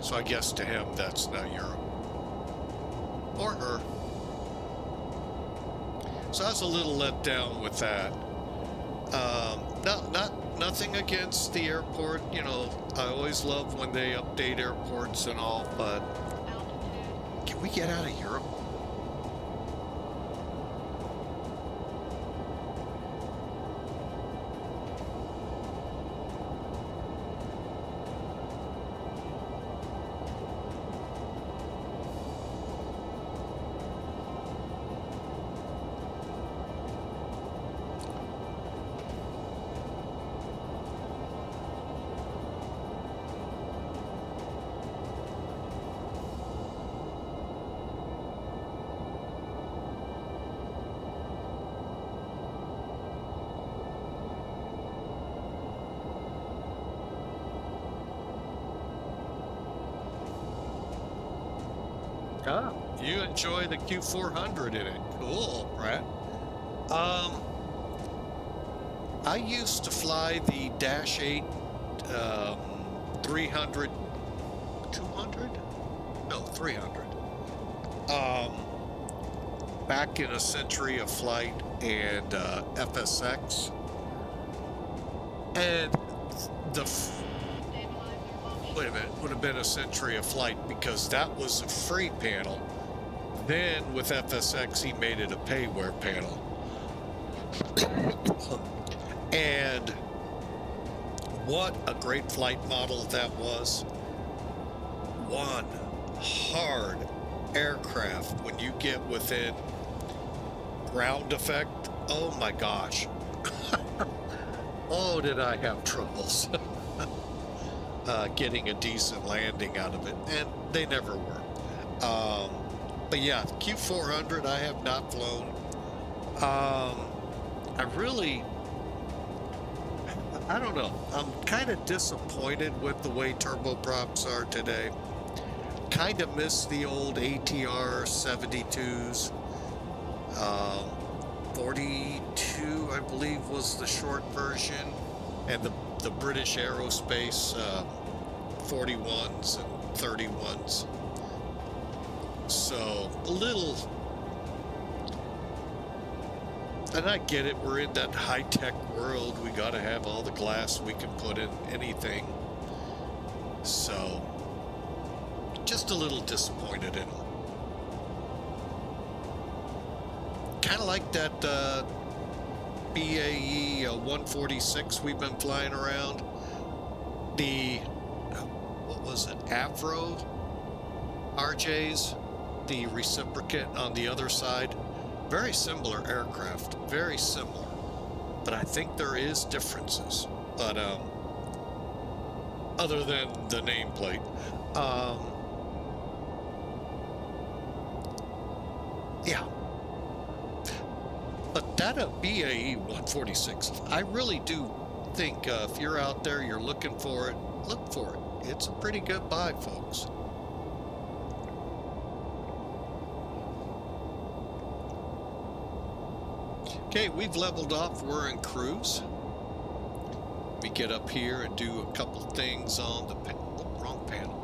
So I guess to him, that's not Europe. Or her. So I was a little let down with that. Nothing against the airport. You know, I always love when they update airports and all, but can we get out of Europe? Ah, you enjoy the Q400 in it. Cool, Brad. I used to fly the Dash 8 300, 200? No, 300. Back in a century of flight and FSX. And wait a minute, would have been a century of flight because that was a free panel. Then with FSX, he made it a payware panel. And what a great flight model that was. One hard aircraft when you get within ground effect. Oh my gosh. Oh, did I have troubles. Getting a decent landing out of it, and they never were. But yeah, Q400 I have not flown. I don't know. I'm kind of disappointed with the way turboprops are today. Kind of miss the old ATR 72s. 42, I believe, was the short version, and the British Aerospace 41s and 31s. So a little, and I get it, we're in that high-tech world, we got to have all the glass we can put in anything. So just a little disappointed in them. Kind of like that BAE 146 we've been flying around. The, what was it, Avro RJs, the reciprocate on the other side. Very similar aircraft, very similar. But I think there is differences. But other than the nameplate. Yeah. But that BAE 146, I really do think if you're out there, you're looking for it, look for it. It's a pretty good buy, folks. Okay, we've leveled off. We're in cruise. We get up here and do a couple things on the wrong panel.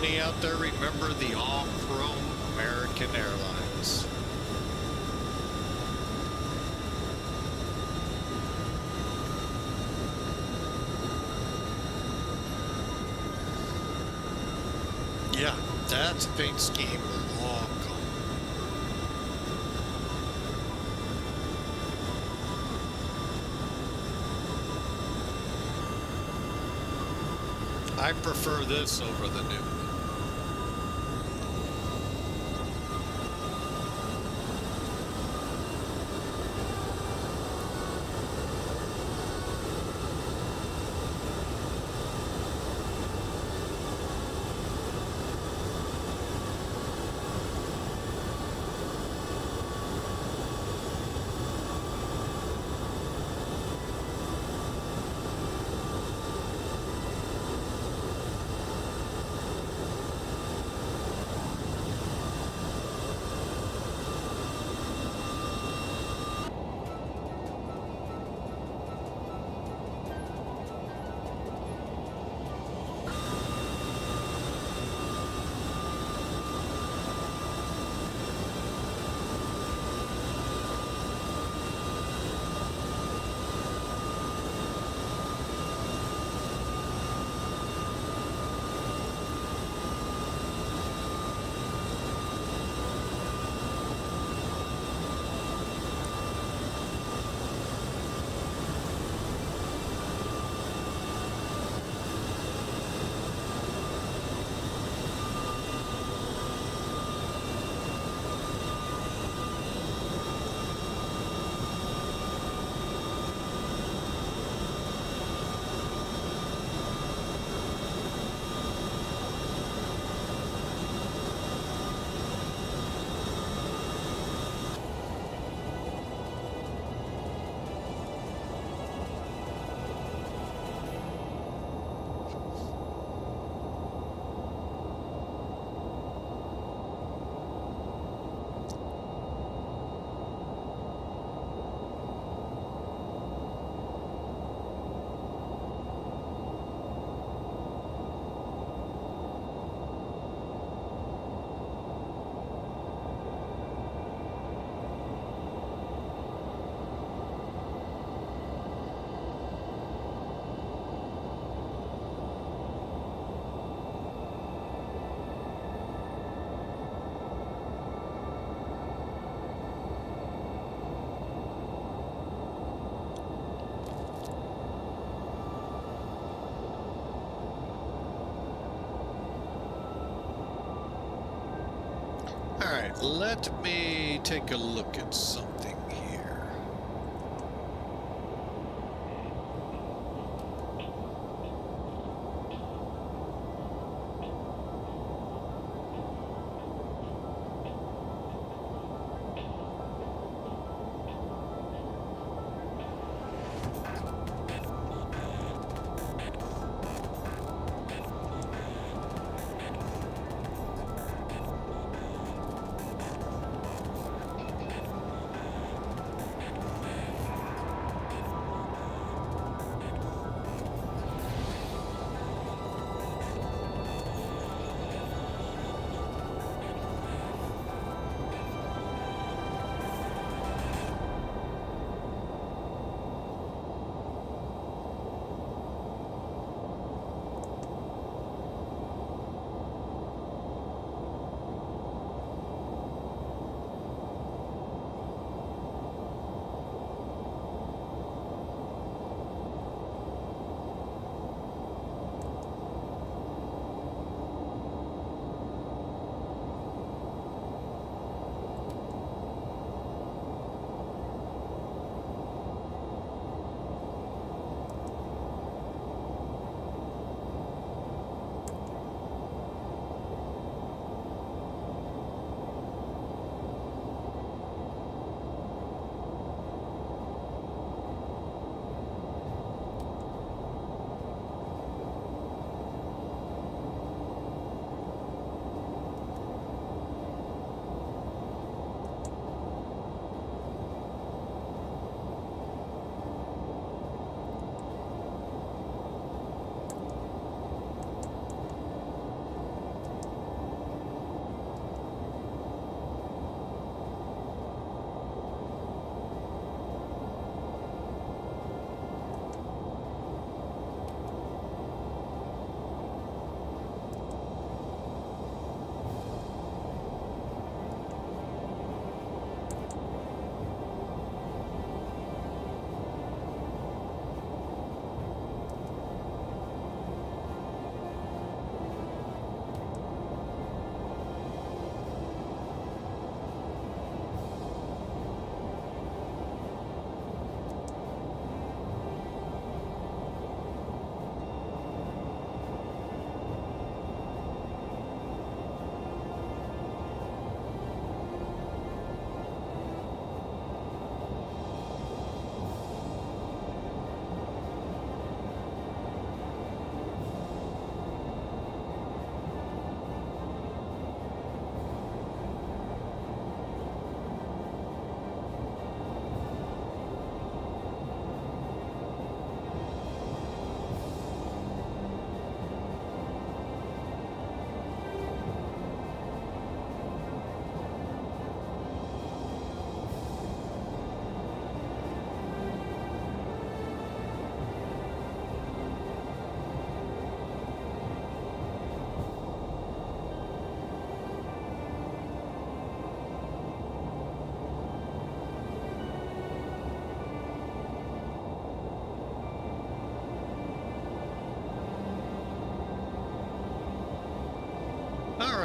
many out there remember the all-chrome American Airlines? Yeah, that's a paint scheme long gone. I prefer this over the new one. All right, let me take a look at something here.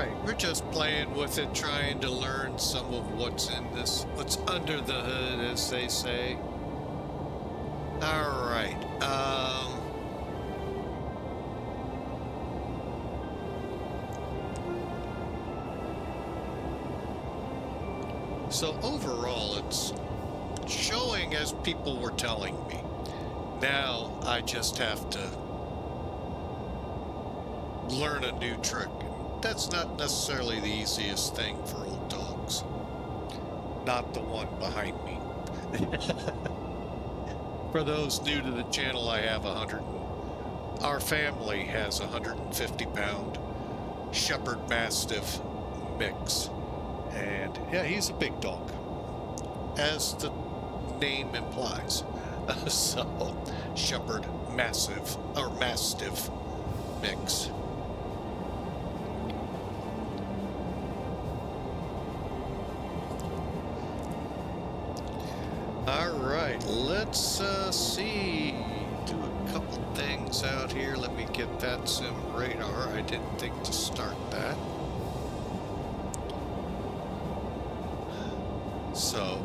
right, we're just playing with it, trying to learn some of what's in this, what's under the hood, as they say. All right. So overall, it's showing as people were telling me. Now I just have to learn a new trick. That's not necessarily the easiest thing for old dogs. Not the one behind me. For those new to the channel, I have our family has a 150-pound Shepherd Mastiff mix. And yeah, he's a big dog, as the name implies. So, Shepherd Mastiff mix. All right, let's see. Do a couple things out here. Let me get VATSIM radar. I didn't think to start that. So,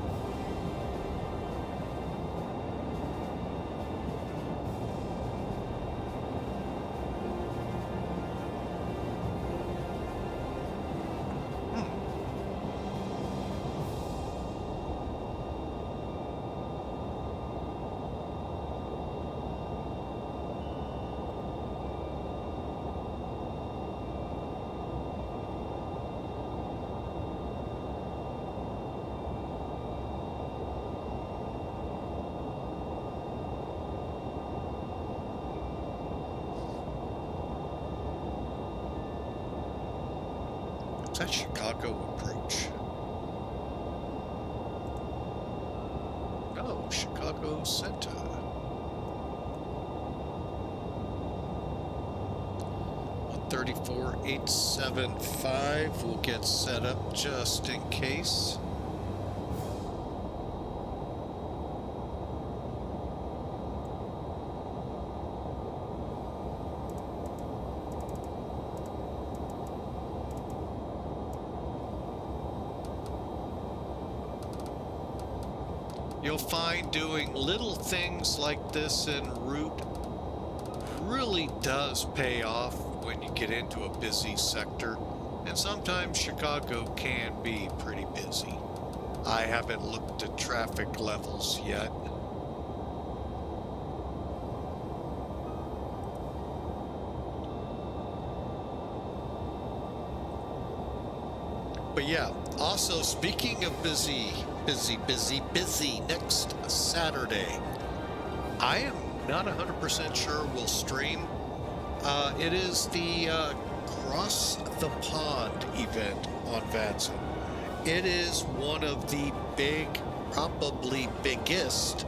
is that Chicago approach? No, Chicago Center. 134.875 will get set up just in case. You'll find doing little things like this en route really does pay off when you get into a busy sector, and sometimes Chicago can be pretty busy. I haven't looked at traffic levels yet. But yeah, also speaking of busy next Saturday, I am not 100% sure we'll stream. It is the Cross the Pond event on VATSIM. It is one of the probably biggest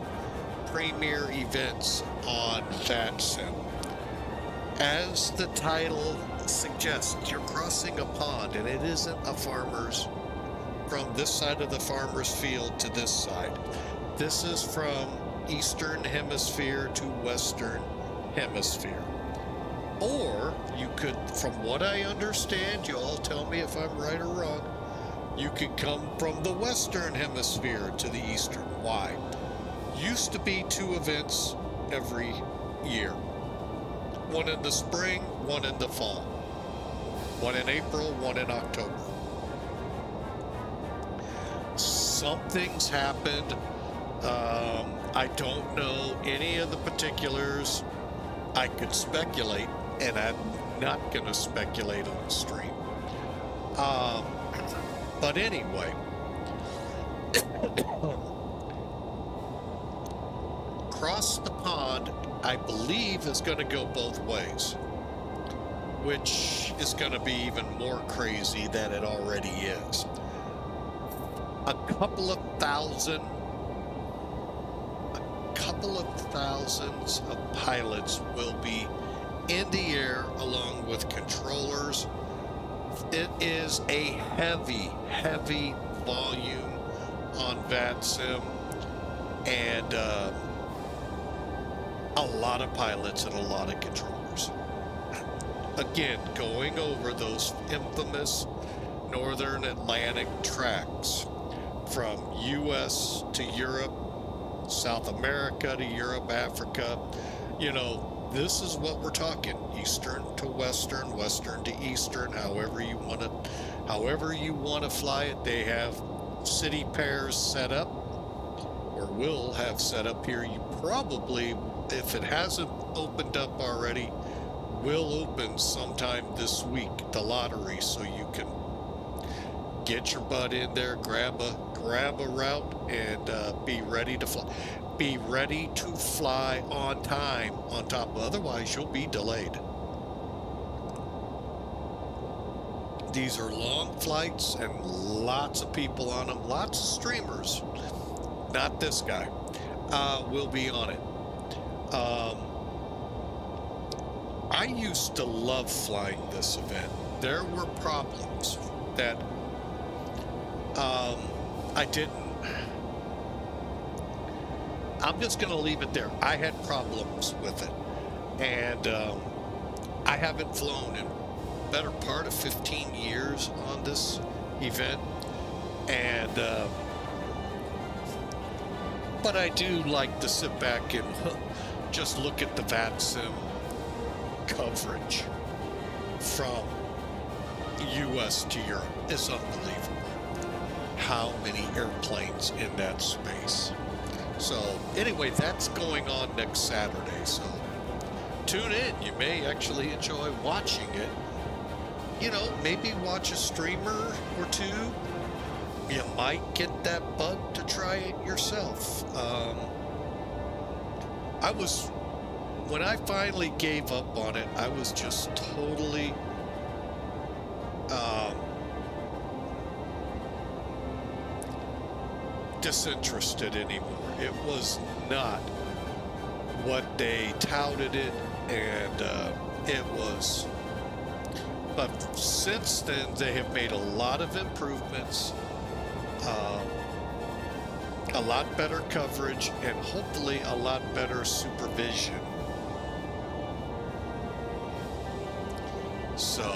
premier events on VATSIM. As the title suggests, you're crossing a pond, and it isn't a farmer's, from this side of the farmer's field to this side. This is from Eastern Hemisphere to Western Hemisphere. Or you could, from what I understand, you all tell me if I'm right or wrong, you could come from the Western Hemisphere to the Eastern. Why? Used to be 2 events every year. One in the spring, one in the fall. One in April, one in October. Something's happened. I don't know any of the particulars. I could speculate, and I'm not going to speculate on stream. But anyway, Cross the Pond, I believe, is going to go both ways, which is going to be even more crazy than it already is. A couple of thousands of pilots will be in the air along with controllers. It is a heavy volume on VATSIM, and a lot of pilots and a lot of controllers. again, going over those infamous Northern Atlantic tracks from US to Europe, South America to Europe, Africa. You know, this is what we're talking. Eastern to Western, Western to Eastern, however you want to fly it. They have city pairs set up, or will have set up here. You probably, if it hasn't opened up already, will open sometime this week, the lottery, so you can get your butt in there, grab a route, and be ready to fly. Be ready to fly on time, on top. Otherwise, you'll be delayed. These are long flights and lots of people on them, lots of streamers. Not this guy. Will be on it. I used to love flying this event. There were problems that I didn't. I'm just going to leave it there. I had problems with it. And I haven't flown in better part of 15 years on this event. And but I do like to sit back and just look at the VATSIM coverage from US to Europe. It's unbelievable how many airplanes in that space. So anyway, that's going on next Saturday, so tune in. You may actually enjoy watching it. You know, maybe watch a streamer or two. You might get that bug to try it yourself. When I finally gave up on it, I was just totally disinterested anymore. It was not what they touted it, and it was. But since then, they have made a lot of improvements, a lot better coverage, and hopefully a lot better supervision. So,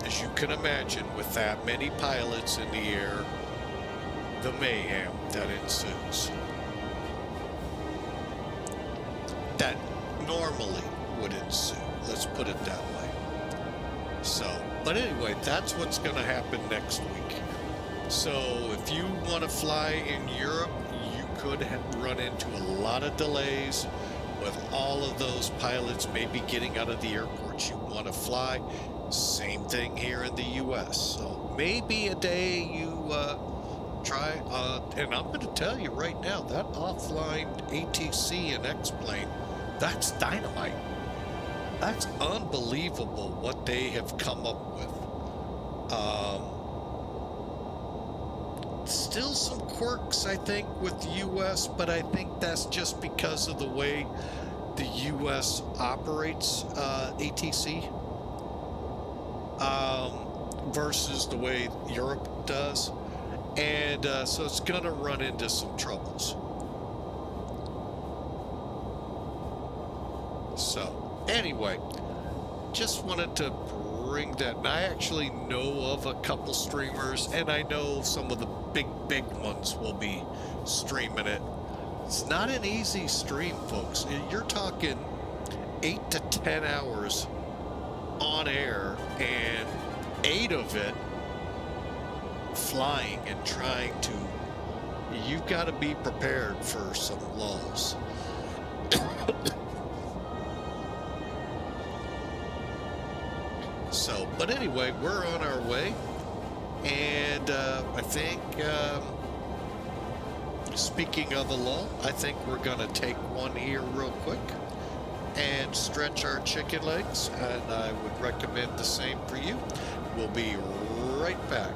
as you can imagine, with that many pilots in the air, the mayhem that ensues. That normally would ensue. Let's put it that way. So, but anyway, that's what's going to happen next week. So, if you want to fly in Europe, you could run into a lot of delays with all of those pilots maybe getting out of the airports you want to fly. Same thing here in the U.S. So, maybe a day you try, and I'm going to tell you right now, that offline ATC and X-plane, that's dynamite. That's unbelievable what they have come up with. Still some quirks, I think, with the U.S., but I think that's just because of the way the U.S. operates ATC versus the way Europe does. And so it's going to run into some troubles. So, anyway, just wanted to bring that. And I actually know of a couple streamers, and I know some of the big ones will be streaming it. It's not an easy stream, folks. You're talking 8 to 10 hours on air, and 8 of it flying and trying to. You've got to be prepared for some lulls. So, but anyway, we're on our way, and I think, speaking of a lull, I think we're going to take one here real quick and stretch our chicken legs, and I would recommend the same for you. We'll be right back.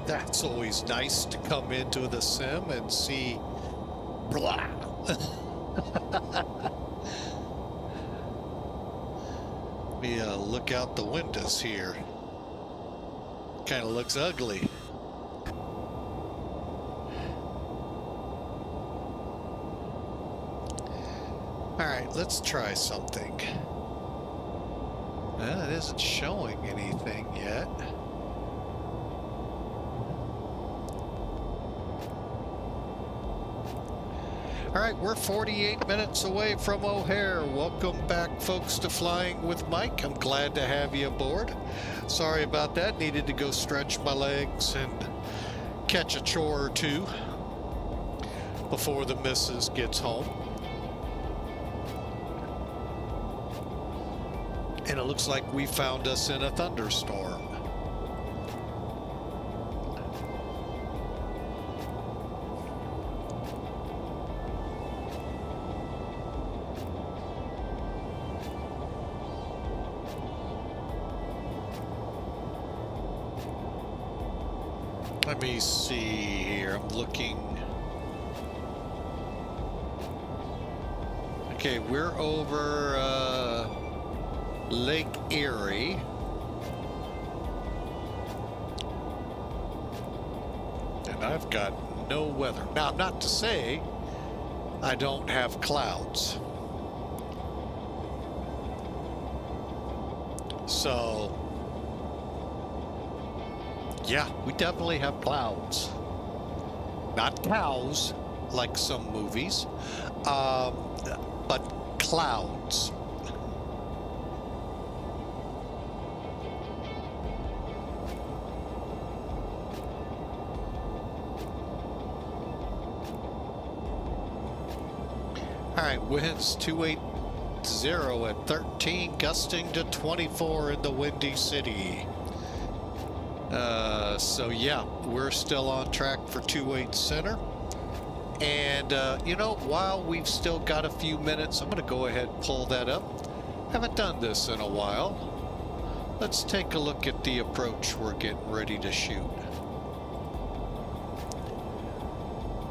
That's always nice to come into the sim and see. Blah. We look out the windows here. Kind of looks ugly. All right, let's try something. It isn't showing anything yet. All right, we're 48 minutes away from O'Hare. Welcome back, folks, to Flying with Mike. I'm glad to have you aboard. Sorry about that. Needed to go stretch my legs and catch a chore or two before the missus gets home. And it looks like we found us in a thunderstorm. Let me see here. I'm looking. Okay, we're over Lake Erie. And I've got no weather. Now, not to say I don't have clouds. So, yeah, we definitely have clouds. Not cows, like some movies, but clouds. All right, winds 280 at 13, gusting to 24 in the Windy City. So yeah, we're still on track for 28 center. And you know, while we've still got a few minutes, I'm going to go ahead and pull that up. Haven't done this in a while. Let's take a look at the approach we're getting ready to shoot.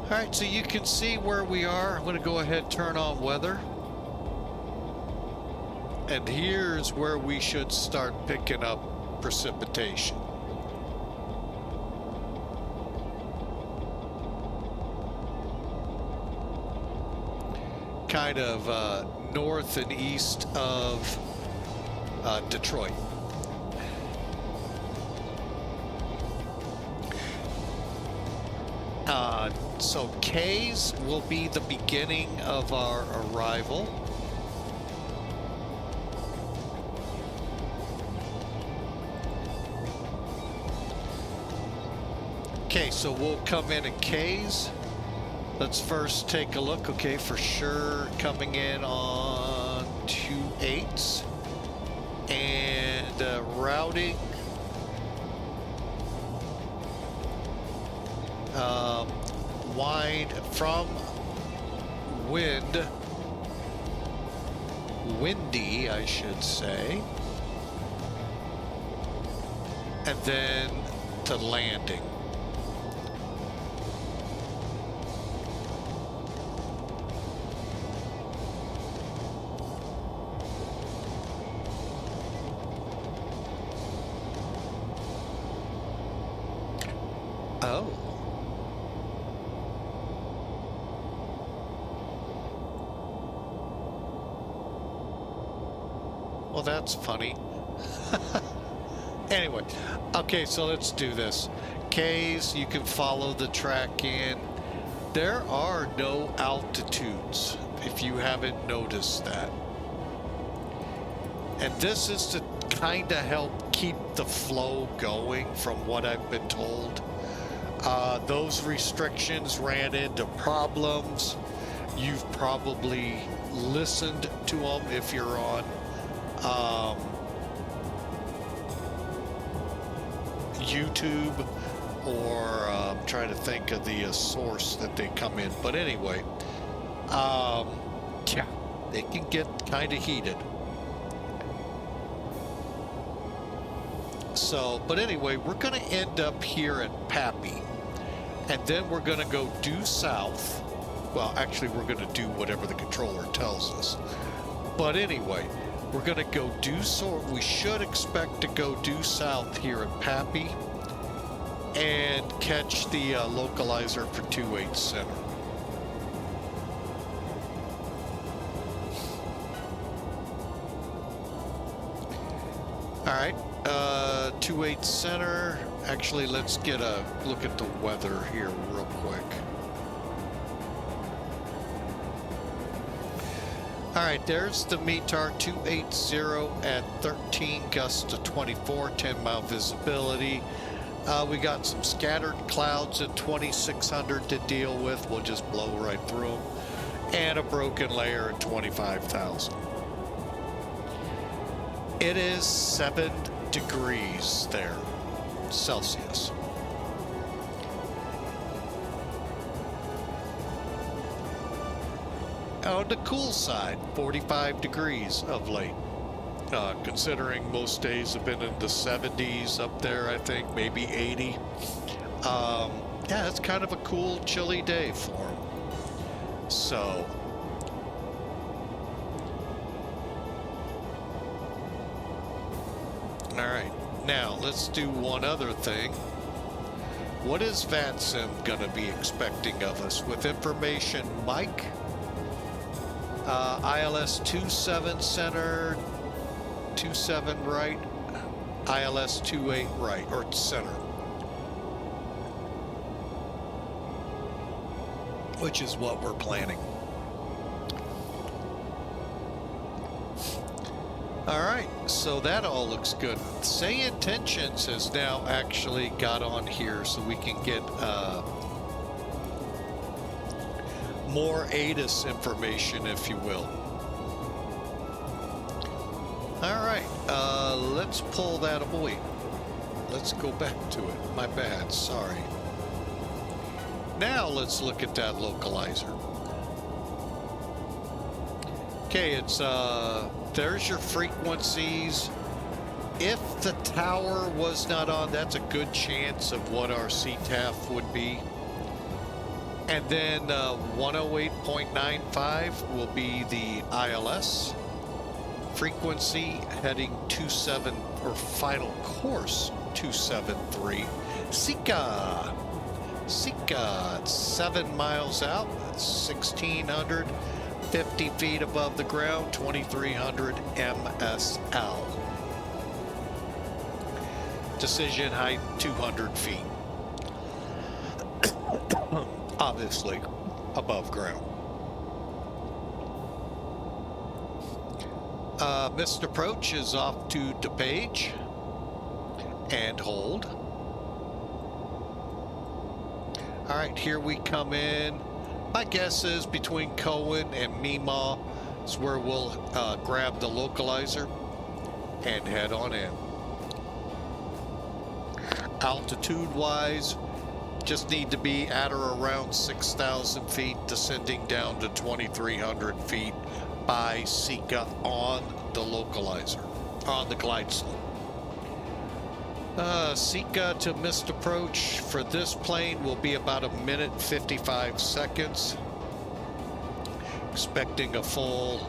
All right, so you can see where we are. I'm going to go ahead and turn on weather. And here's where we should start picking up precipitation. Kind of north and east of Detroit. So K's will be the beginning of our arrival. Okay, so we'll come in at K's. Let's first take a look. Okay, for sure coming in on 28s and routing. Wind from windy, I should say, and then to landing. Oh. Well, that's funny. Anyway, okay, so let's do this. K's, you can follow the track in. There are no altitudes, if you haven't noticed that. And this is to kind of help keep the flow going, from what I've been told. Those restrictions ran into problems. You've probably listened to them if you're on YouTube, or I'm trying to think of the source that they come in. But anyway, yeah, they can get kind of heated. So, but anyway, we're going to end up here at Pappy, and then we're going to go due south. Well, actually, we're going to do whatever the controller tells us. But anyway, we're going to go due south. We should expect to go due south here at Pappy and catch the localizer for 28 Center. All right, 28 Center. Actually, let's get a look at the weather here real quick. All right, there's the METAR 280 at 13, gusts to 24, 10-mile visibility. We got some scattered clouds at 2600 to deal with. We'll just blow right through them. And a broken layer at 25,000. It is 7 degrees there, Celsius. On the cool side, 45 degrees of late. Considering most days have been in the 70s up there, I think, maybe 80. Yeah, it's kind of a cool, chilly day for them. So, all right, now let's do one other thing. What is VATSIM going to be expecting of us? With information, Mike, ILS 27 center, 27 right, ILS 28 right, or center, which is what we're planning. All right, so that all looks good. Say Intentions has now actually got on here so we can get more ATIS information, if you will. All right, let's pull that. Oh, wait, let's go back to it. My bad, sorry. Now let's look at that localizer. Okay, it's there's your frequencies. If the tower was not on, that's a good chance of what our CTAF would be. And then 108.95 will be the ILS frequency, heading 27, or final course 273. Sika, it's 7 miles out, 1,650 feet above the ground, 2,300 MSL. Decision height 200 feet. Obviously above ground. Missed approach is off to DePage and hold. All right, here we come in. My guess is between Cohen and Meemaw is where we'll grab the localizer and head on in. Altitude wise, just need to be at or around 6,000 feet, descending down to 2,300 feet by Sika on the localizer, on the glide slope. Sika to missed approach for this plane will be about 1 minute 55 seconds. Expecting a full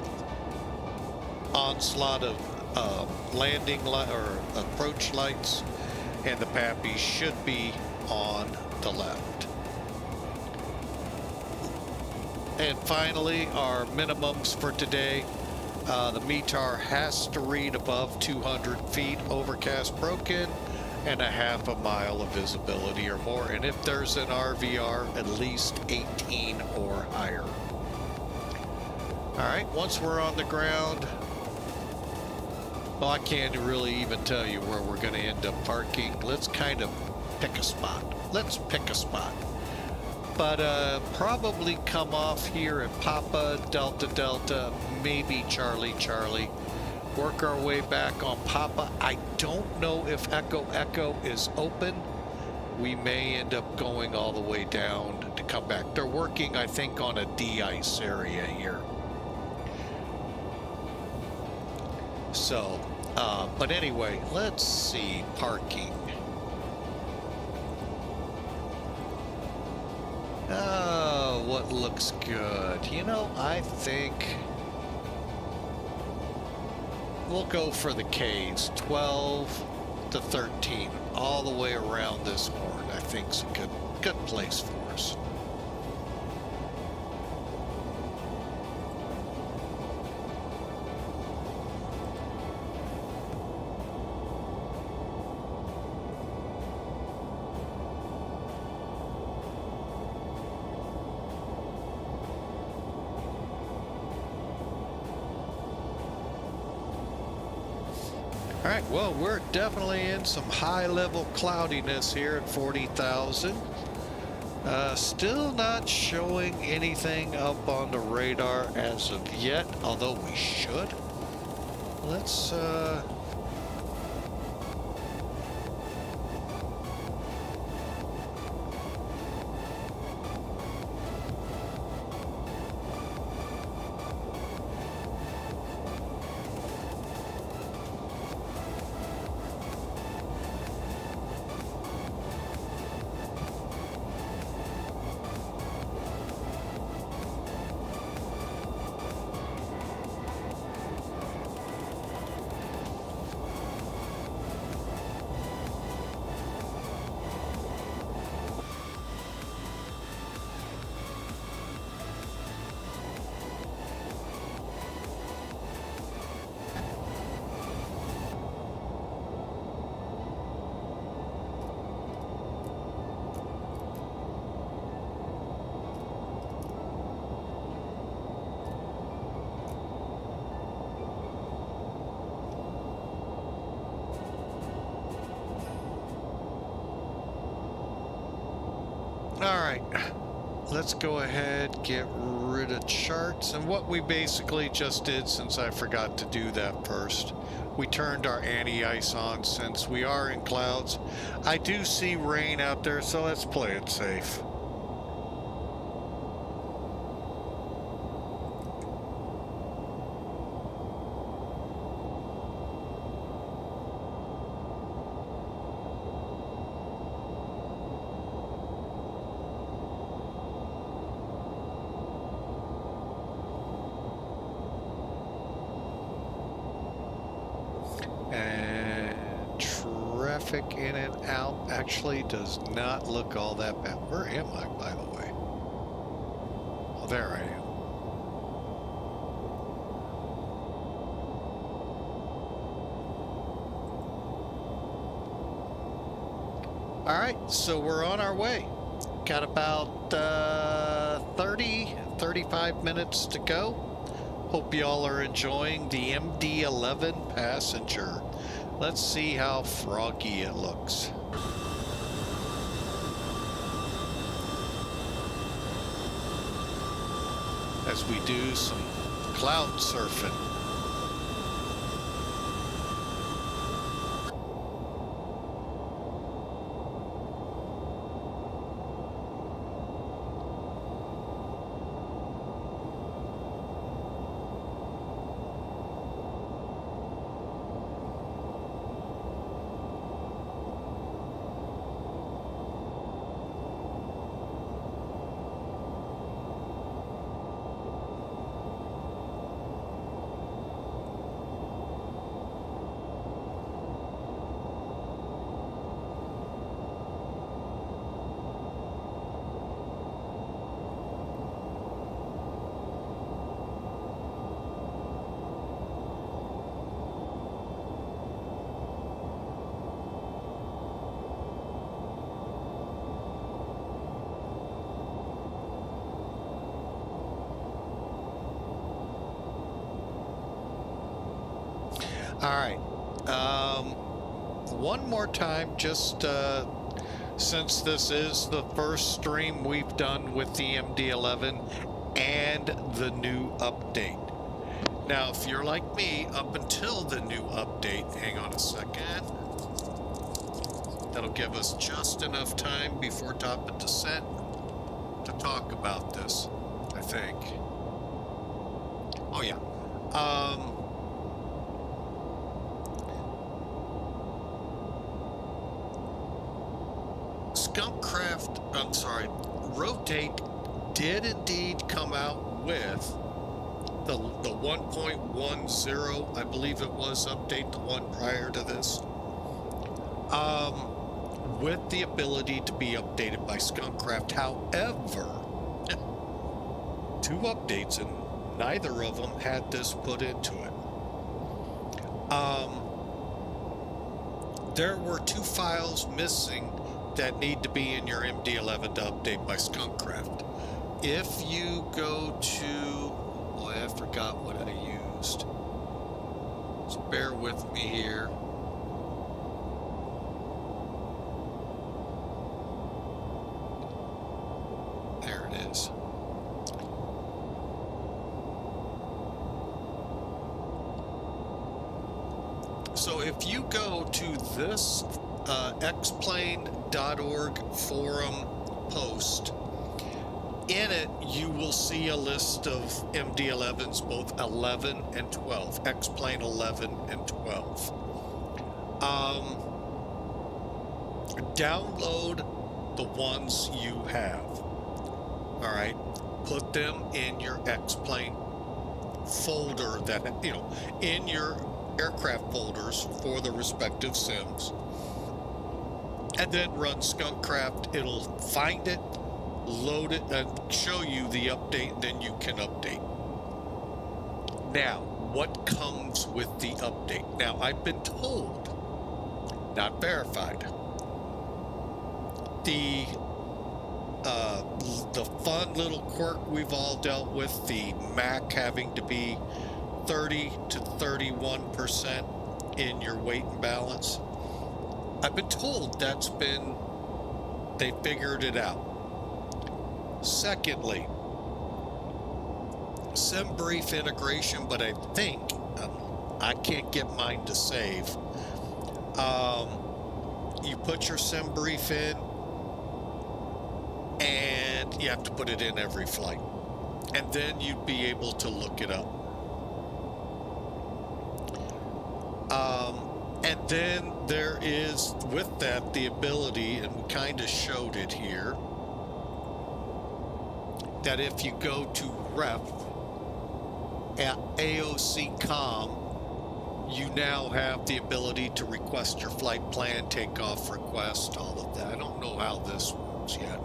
onslaught of landing light or approach lights, and the Pappy should be on the left. And finally, our minimums for today. The METAR has to read above 200 feet, overcast broken, and 1/2 mile of visibility or more. And if there's an RVR, at least 18 or higher. All right, once we're on the ground, well, I can't really even tell you where we're going to end up parking. Let's kind of pick a spot. Let's pick a spot. But probably come off here at Papa, Delta, Delta, maybe Charlie, Charlie. Work our way back on Papa. I don't know if Echo, Echo is open. We may end up going all the way down to come back. They're working, I think, on a de-ice area here. So, But anyway, let's see, parking. Oh, what looks good? You know, I think we'll go for the Ks, 12 to 13, all the way around this horn. I think's a good place for us. All right, well, we're definitely in some high-level cloudiness here at 40,000. Still not showing anything up on the radar as of yet, although we should. Let's let's go ahead, get rid of charts. And what we basically just did, since I forgot to do that first, we turned our anti-ice on since we are in clouds. I do see rain out there, so let's play it safe. In and out actually does not look all that bad. Where am I, by the way? Oh, there I am. All right, so we're on our way. Got about 35 minutes to go. Hope y'all are enjoying the MD-11 Passenger. Let's see how froggy it looks. As we do some cloud surfing. All right. One more time, just since this is the first stream we've done with the MD-11 and the new update. Now, if you're like me, up until the new update, hang on a second. That'll give us just enough time before top of descent to talk about this, I think. Oh, yeah. Rotate did indeed come out with the 1.10, I believe it was, update, the one prior to this, with the ability to be updated by Skunkcraft. However, 2 updates, and neither of them had this put into it. There were 2 files missing that need to be in your MD-11 to update by Skunkcraft. If you go to, boy, I forgot what I used. So bear with me here. There it is. So if you go to this xplane.org forum post, in it you will see a list of MD-11s, both 11 and 12, X-Plane 11 and 12. Download the ones you have. All right, put them in your X-Plane folder that, you know, in your aircraft folders for the respective sims, and then run Skunkcraft. It'll find it, load it, and show you the update, and then you can update. Now, what comes with the update? Now, I've been told, not verified, the fun little quirk we've all dealt with, the MAC having to be 30 to 31% in your weight and balance. I've been told they figured it out. Secondly, SimBrief integration, but I think, I can't get mine to save. You put your SimBrief in, and you have to put it in every flight. And then you'd be able to look it up. And then there is, with that, the ability, and we kind of showed it here, that if you go to ref at AOC.com, you now have the ability to request your flight plan, takeoff request, all of that. I don't know how this works yet.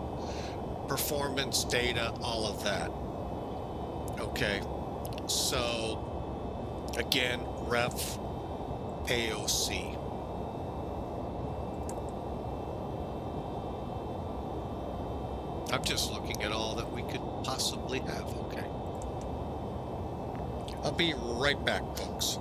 Performance data, all of that. Okay, so again, ref AOC. I'm just looking at all that we could possibly have. Okay. I'll be right back, folks.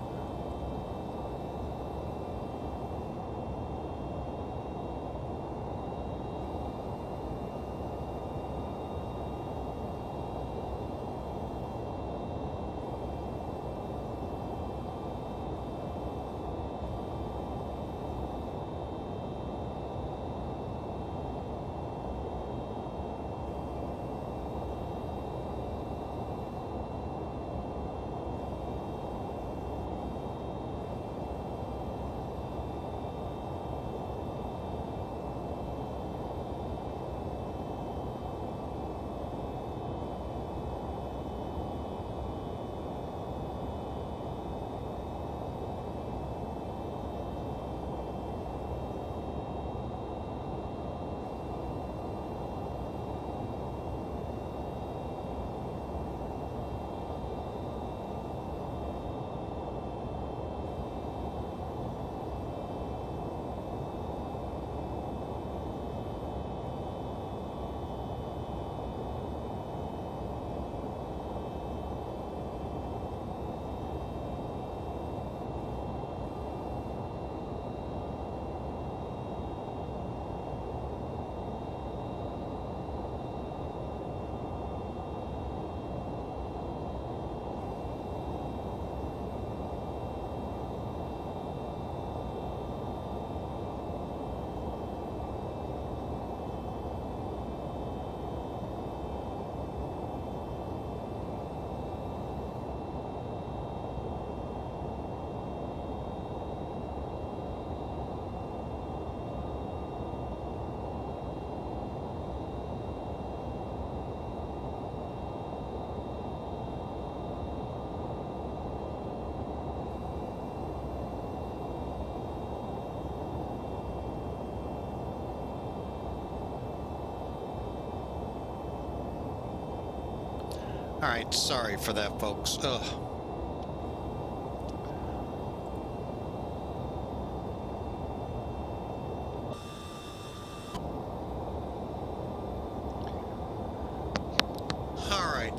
All right, sorry for that, folks. Ugh. All right.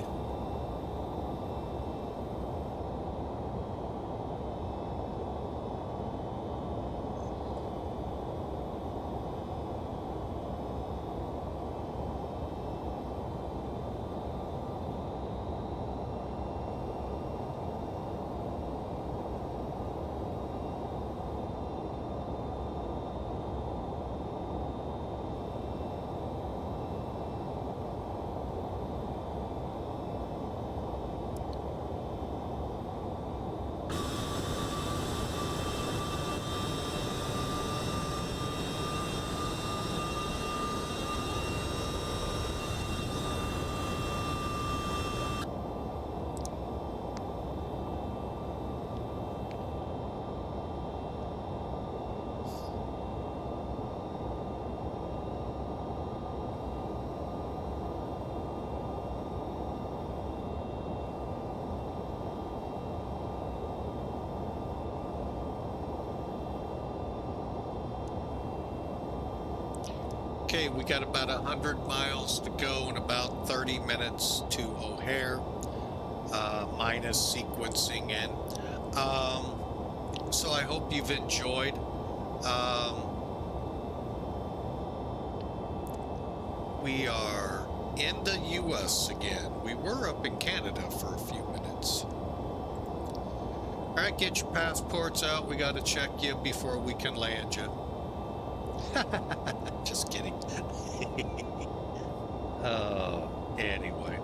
Okay, we got about 100 miles to go and about 30 minutes to O'Hare, minus sequencing in. So I hope you've enjoyed. We are in the US again. We were up in Canada for a few minutes. All right, get your passports out. We got to check you before we can land you. Just kidding. Oh, anyway.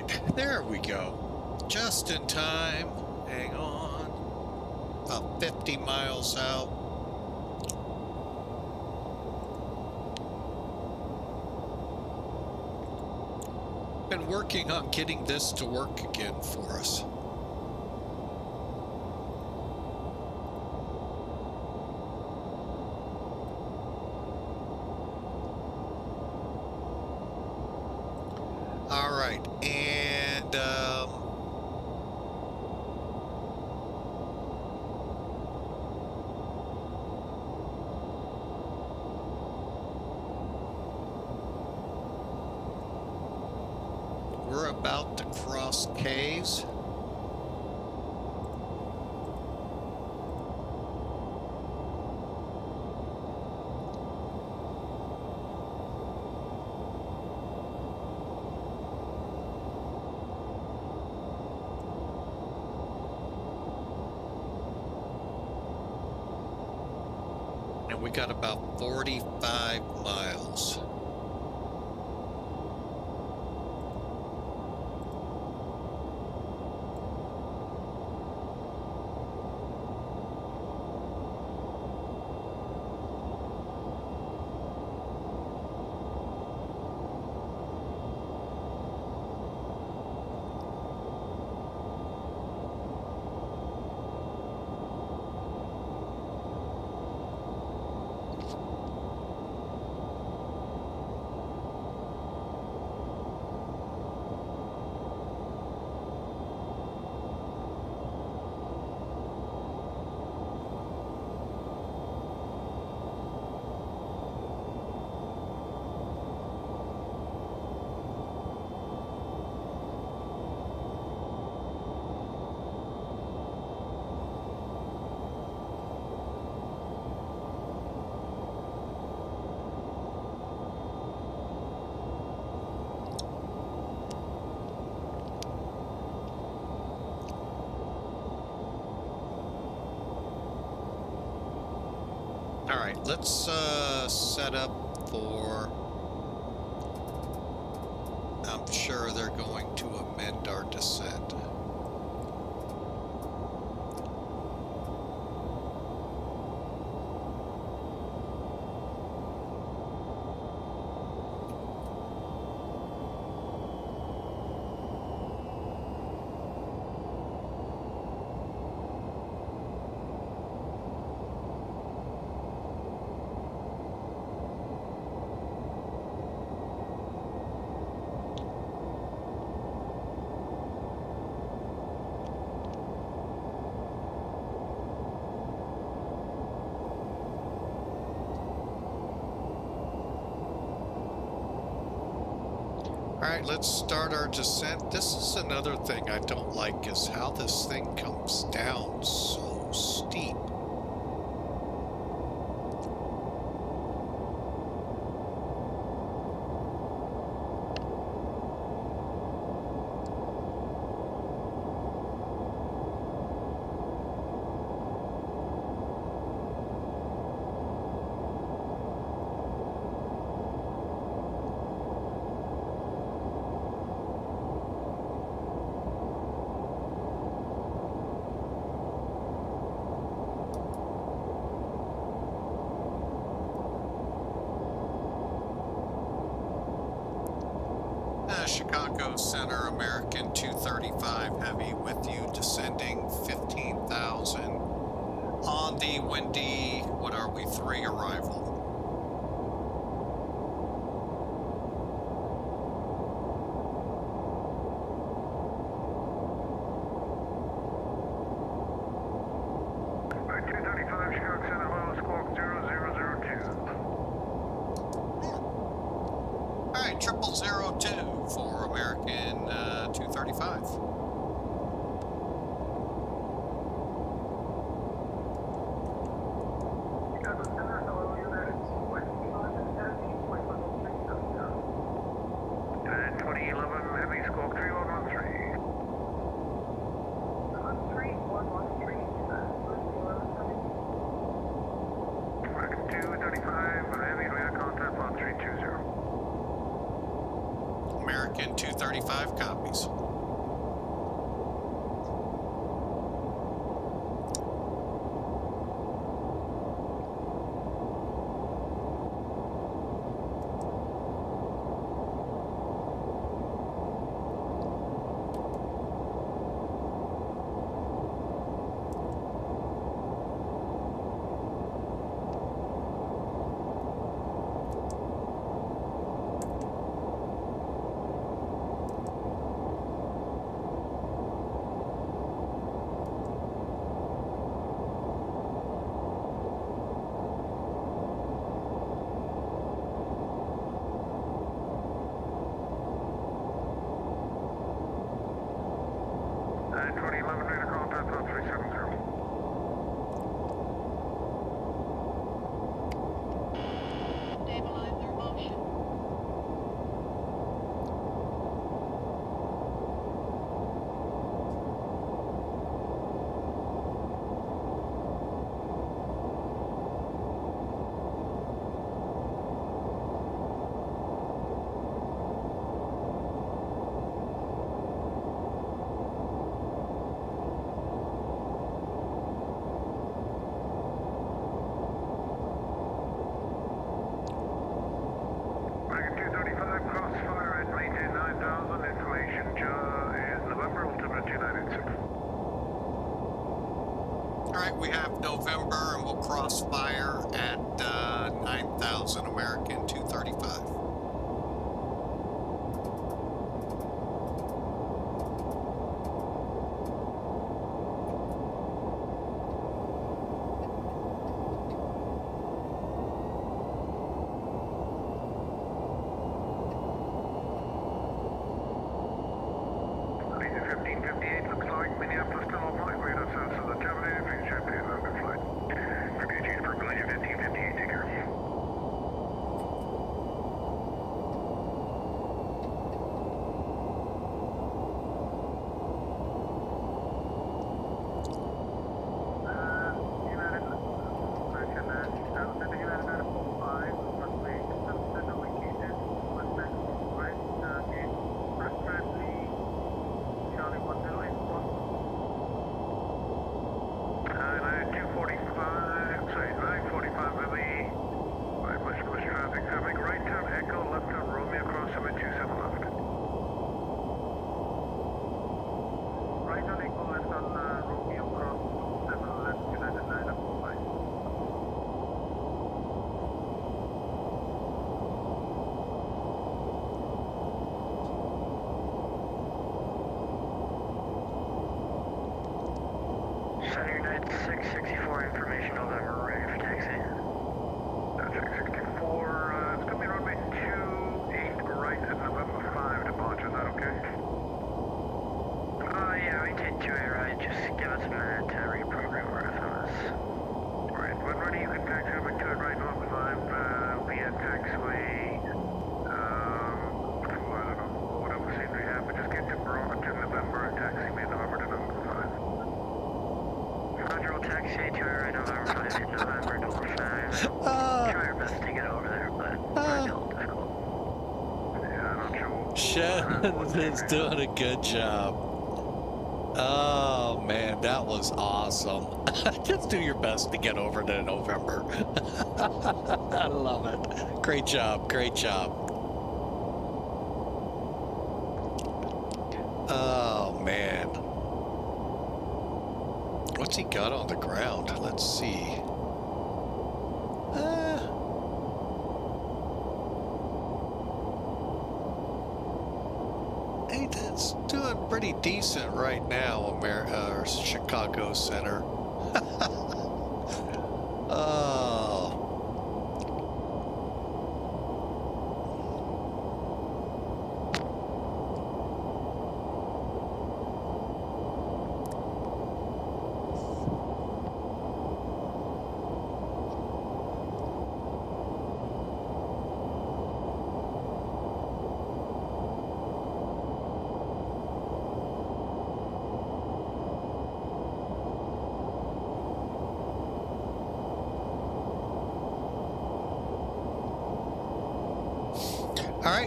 right, there we go. Just in time. Hang on. About 50 miles out. Been working on getting this to work again for us. All right, and we're about to cross K's. And we got about 45 miles. All right, let's set up for, I'm sure they're going to amend our descent. All right, let's start our descent. This is another thing I don't like, is how this thing comes down so steep. Chicago Center, American 235 Heavy with you, descending 15,000 on the windy, what are we, 3 arrival. Alright, 235 Chicago Center, hello, squawk 0002. All right, 0002 for American 235. Chicago Center, hello, unit American 235 copies. We have November, and we'll cross fire at 9,000 American 235. Shannon's doing a good job. Oh man, that was awesome. Just do your best to get over to November. I love it. Great job, great job. Oh man. What's he got on the ground? Let's see. It's doing pretty decent right now, Chicago Center. Oh.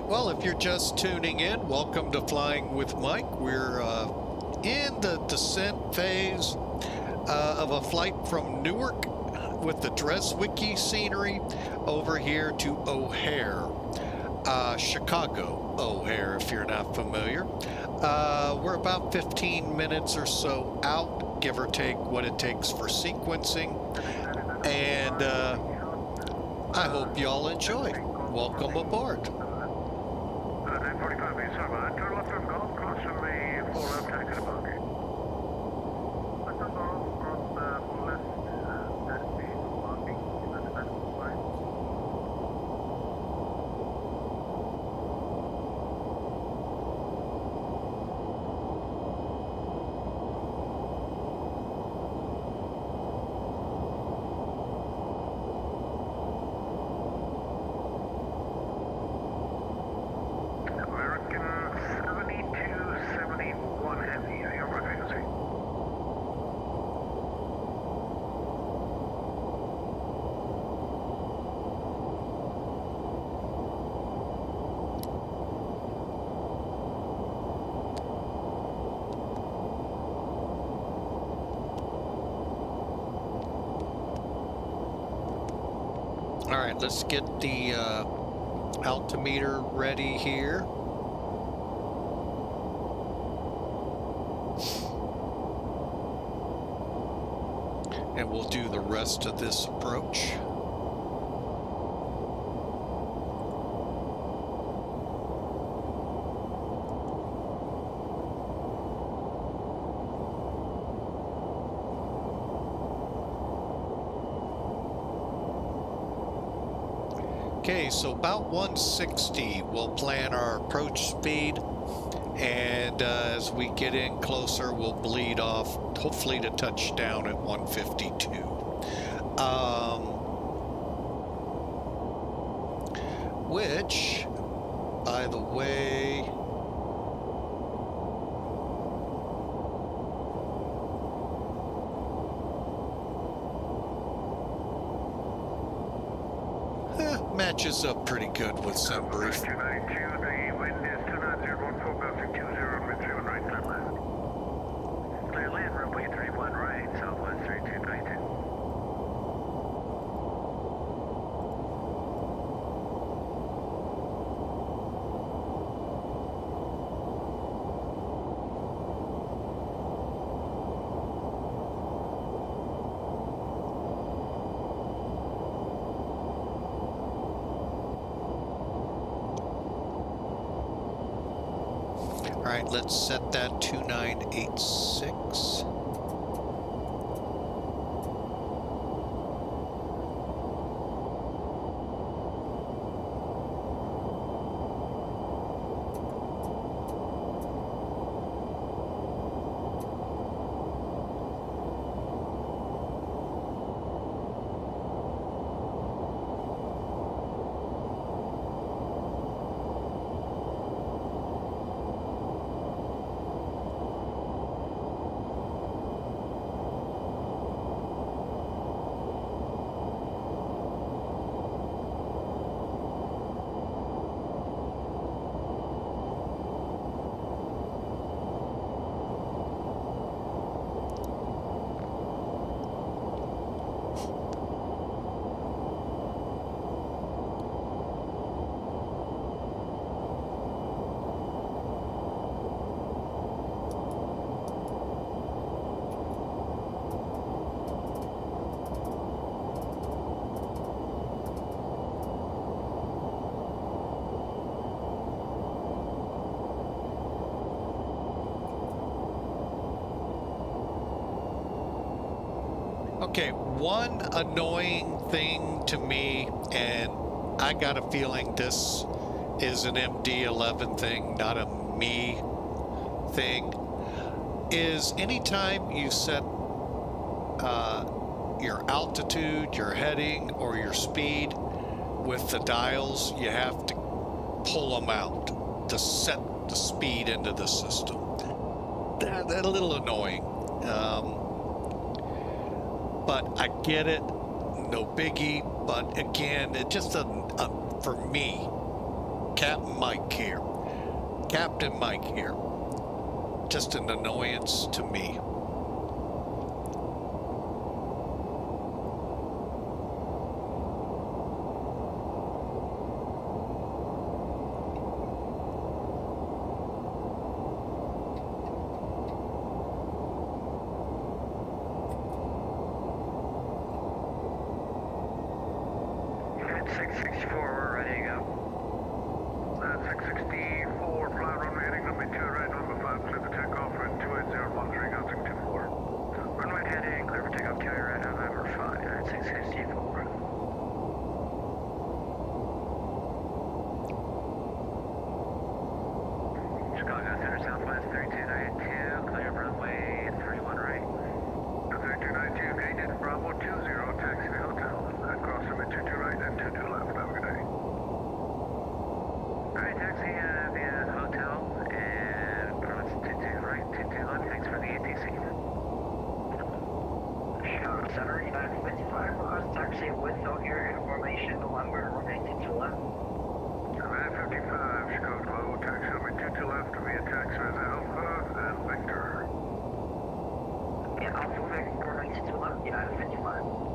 Well, if you're just tuning in, welcome to Flying with Mike. We're in the descent phase of a flight from Newark with the Drzewieckii scenery over here to O'Hare, Chicago O'Hare, if you're not familiar. We're about 15 minutes or so out, give or take what it takes for sequencing, and I hope y'all enjoy. Welcome aboard. 945, sorry about that. Turn left on Golf, cross from the 4 left, taxi to Bunker. Left on Golf, cross the 4 left, taxi to Bunker. That's fine. American 7271 heavy, your right frequency. All right, let's get the altimeter ready here. And we'll do the rest of this approach. Okay, so about 160, we'll plan our approach speed, and as we get in closer, we'll bleed off, hopefully to touch down at 152. Which, by the way, matches up pretty good with some brief. 292, the wind is 290.4, bouncing 20, mid-31 right, turn left. Clear land, runway 31 right, southwest 3292. All right, let's set that 2986. Okay, one annoying thing to me, and I got a feeling this is an MD-11 thing, not a me thing, is anytime you set your altitude, your heading, or your speed with the dials, you have to pull them out to set the speed into the system. They're a little annoying. But I get it, no biggie, but again, it just doesn't, for me, Captain Mike here. Captain Mike here. Just an annoyance to me. Unit 664, we're ready to go. 664, fly runway heading runway 2 right, number 5, clear for takeoff, and 28013, gouncing 24. Runway heading, clear for takeoff, KEWR right, November 5, Unit 664. Chicago Center Southwest 3292, clear runway 31 right. 3292, gated, Bravo 20, taxi to hotel. And cross runway 22 right and 22 left. Have a good day. Alright, taxi via hotel and cross 22 right, 22 left. Thanks for the ATC. Chicago Center, United 55, request taxi with O'Hare information, November, runway 22 left. United 55, Chicago, taxi runway 22 left via taxi as Alpha and Victor. Yeah, Alpha Victor, runway 22 left, United 55.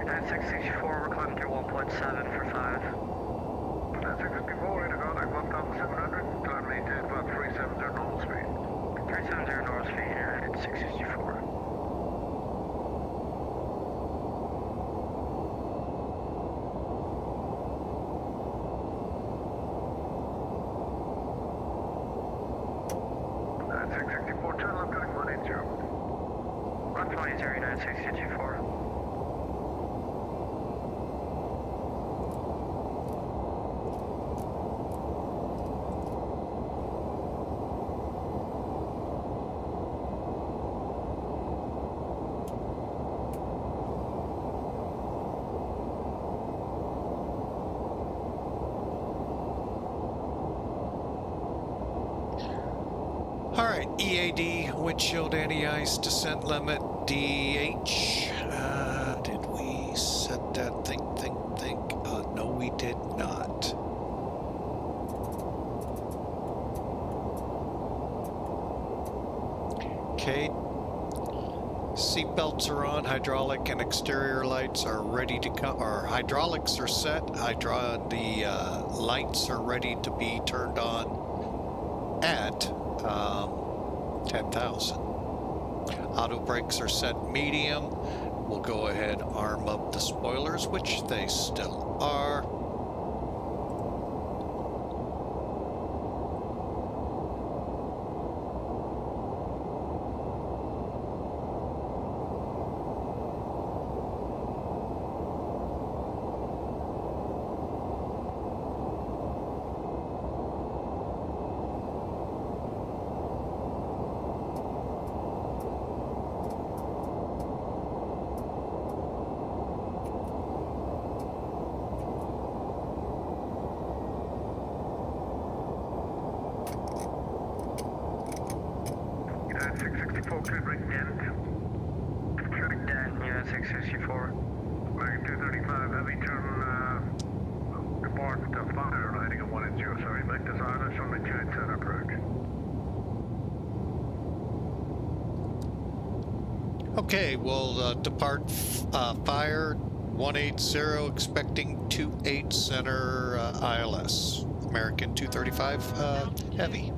United 664, we're climbing through 1.7 for 5. 664, ready to go, like 1,700, time maintained about 370 normal speed. 370 north speed, United 664. United 664, turn left, going 180. 120, United 664. All right, EAD, windshield anti-ice, descent limit, DH. Did we set that? Think. No, we did not. Okay. Seat belts are on, hydraulic and exterior lights are ready to come. Our hydraulics are set. The lights are ready to be turned on at 10,000. Auto brakes are set medium. We'll go ahead, arm up the spoilers, which they still are. United 664, cleared right dent. Cleared dent, United 664. American 235, heavy turn, report fire, heading at 180, sorry, make design, runway 287 approach. Okay, we'll depart fire 180, expecting 28 center ILS. American 235 heavy.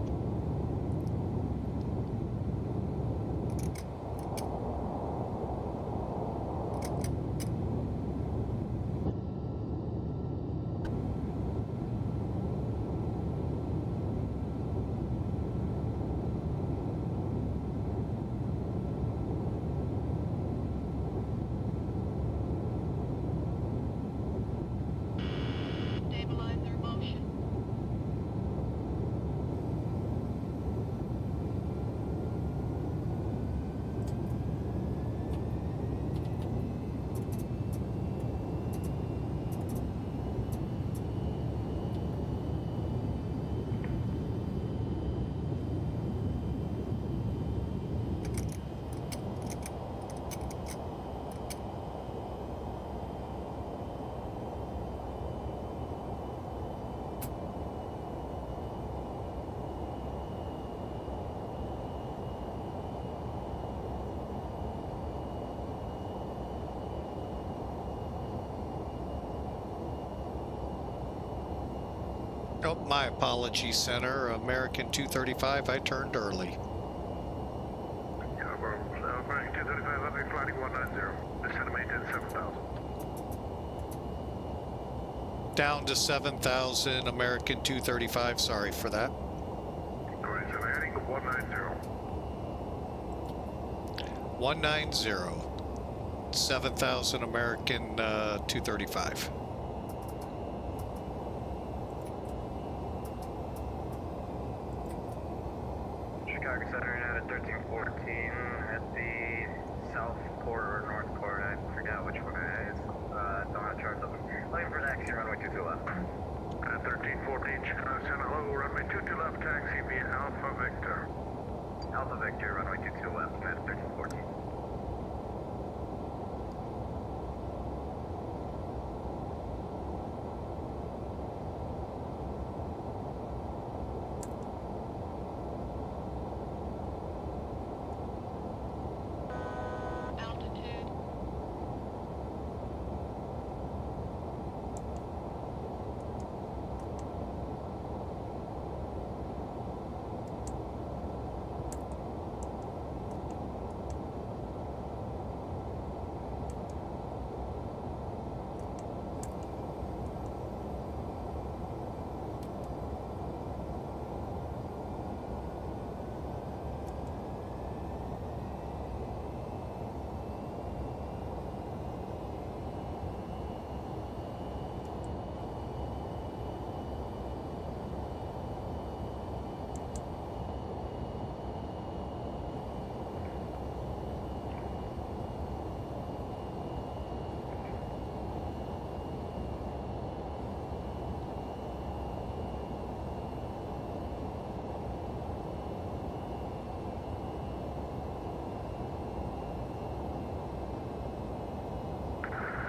Oh, my apologies, Center. American 235, I turned early. Yeah, well, American 235, I'll be flying 190. Descend to maintain 7,000. Down to 7,000, American 235, sorry for that. Alright, so heading 190. 190. 7,000, American 235. Chicago Center out at 1314 at the south port or north port. I forgot which one it is. Don't have charts of them. Looking for taxi runway 22 left. At 1314 Chicago Center, hello, runway 22 left, taxi via Alpha Victor. Alpha Victor, runway 22 left at 1314.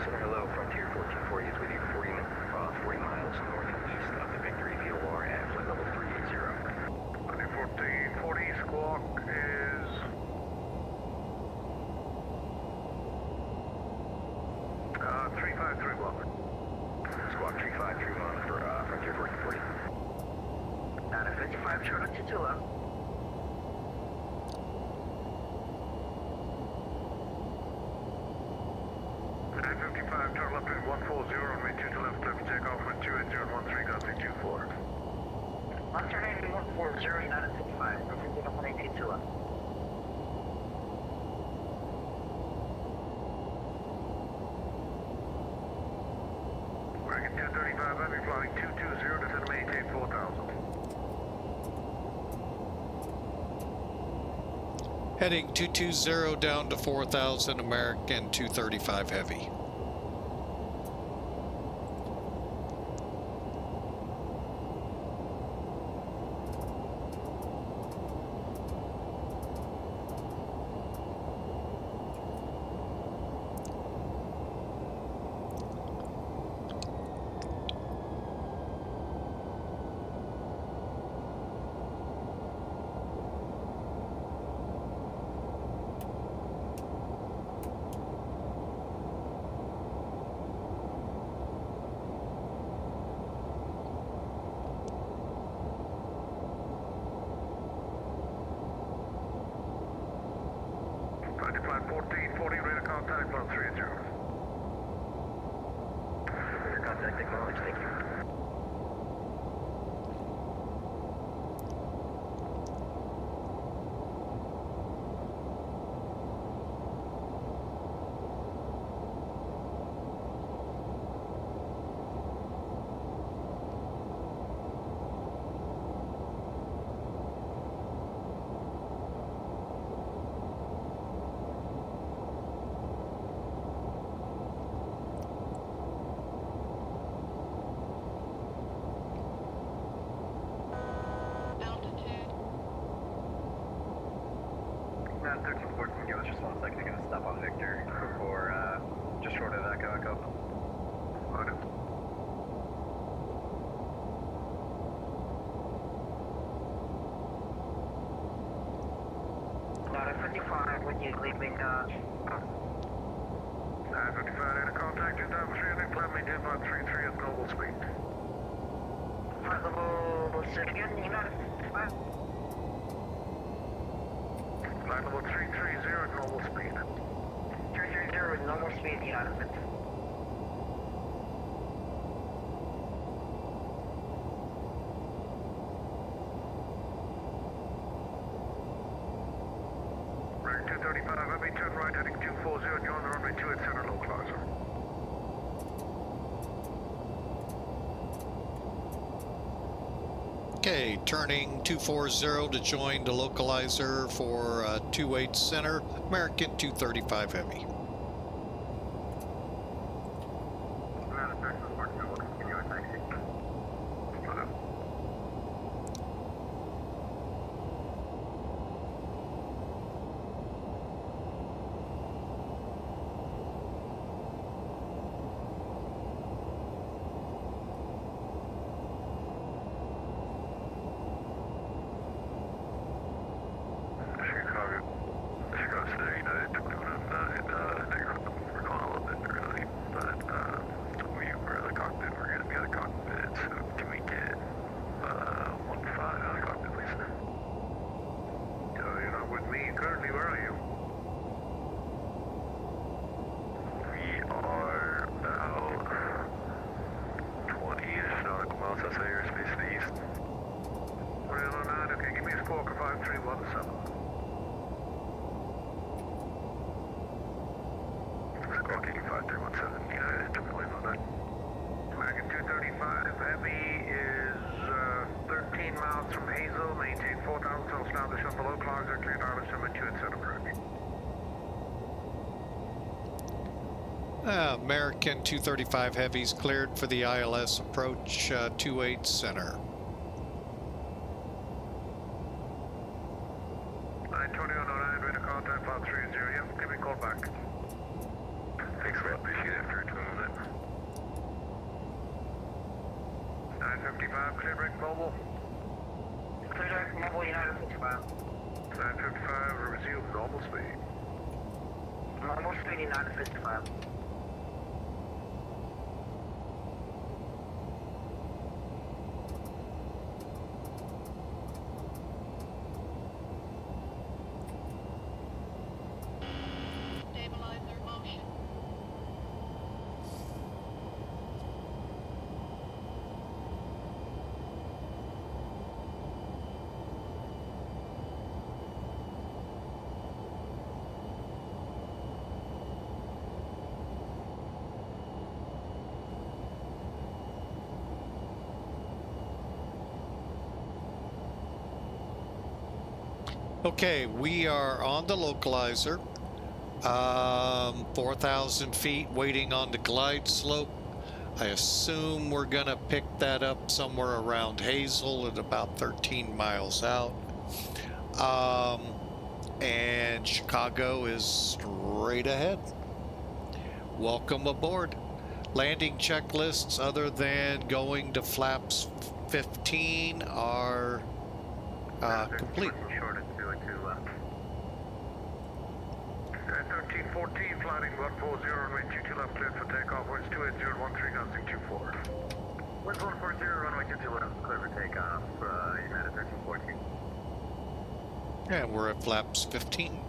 Hello, Frontier 1440 is with you 40 miles northeast of the Victory KEWR at flight level 380. Frontier 1440, squawk is... Uh, 3531. Squawk 3531 for Frontier 1440. Out of 55, short of 22 left. Turn left at 140, runway 22 left, clear for takeoff with 280 and 13, got 324. Left turn 140, United 55, moving to 182 left. American 235, I'll be flying 220, descend to maintain 4,000. Heading 220 down to 4,000, American 235 heavy. Flight 1440, radar contact, flight 380. Radar contact acknowledged, thank you. Now 1314, give us just 1 second. I'm going to stop on Victor for just short of Echo Echo. On it. United 55, with you leaving, 955, radar contact, 2300, climb maintain 133 at normal speed. level, say again, United 55. Flight level 330, normal speed. 330 with normal speed, United 55. Right 235, heavy, turn right, heading 240, join the runway 28 center localizer. Okay, turning 240 to join the localizer for 28 center, American 235 heavy. American 235 heavy is 13 miles from Hazel, maintain 4,000 till established on the localizer, cleared Island Summit 28 center approach. American 235 heavies cleared for the ILS approach 28 center. 92109, ready to contact 530, yeah, give me a call back. Thanks a lot, appreciate it for tuning in. 955, clear break mobile. Clear direct mobile, United 55. 955, resume normal speed. Normal speed, United 55. Stabilizer motion. Okay, we are on the localizer, 4,000 feet, waiting on the glide slope. I assume we're gonna pick that up somewhere around Hazel at about 13 miles out. And Chicago is straight ahead. Welcome aboard. Landing checklists other than going to flaps 15 are complete. Short at 2 left. 1314, flying 140, runway 22 left, cleared for takeoff, winds 28013, crossing 24. Winds 140, runway 22 left, cleared for takeoff, United 1314. And we're at flaps 15.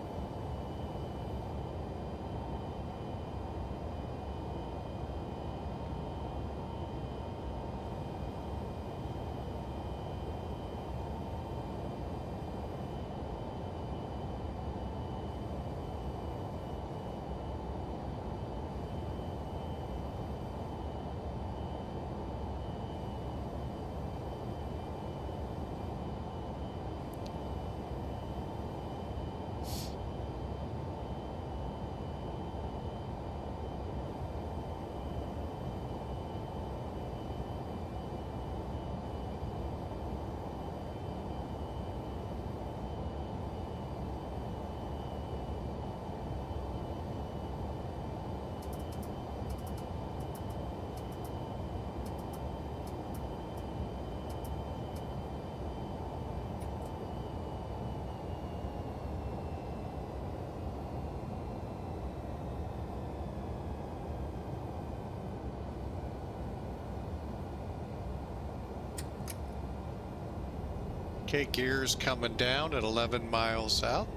Okay, gears coming down at 11 miles out.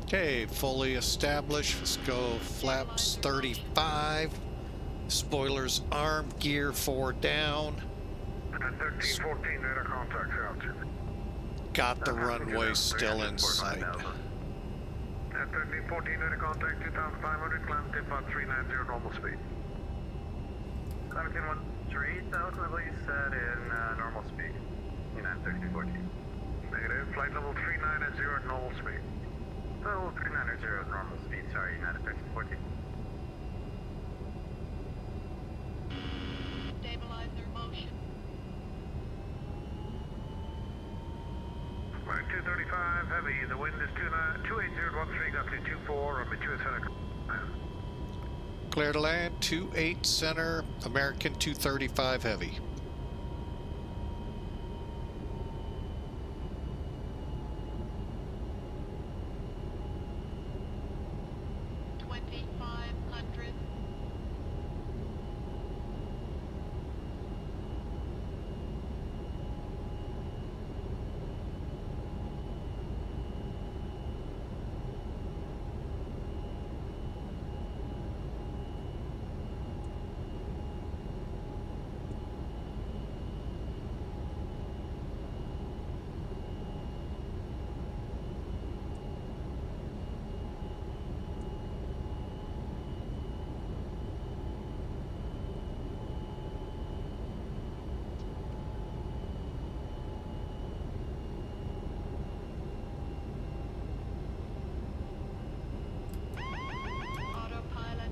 Okay, fully established. Let's go flaps 35. Spoilers armed, gear 4 down. 1314 radar contacts out. Got the runway still in sight. At 1314 radar contact 2500, climb tip on 390 normal speed. Climb 1013,000, I believe you said in normal speed. United 1314. Negative, flight level 390 normal speed. Level 390 normal speed, sorry, United 1314. Stabilizer motion. Right, 235 heavy, the wind is 28013, got to 24, runway 2 center. Clear to land, 28 center, American 235 heavy. Autopilot.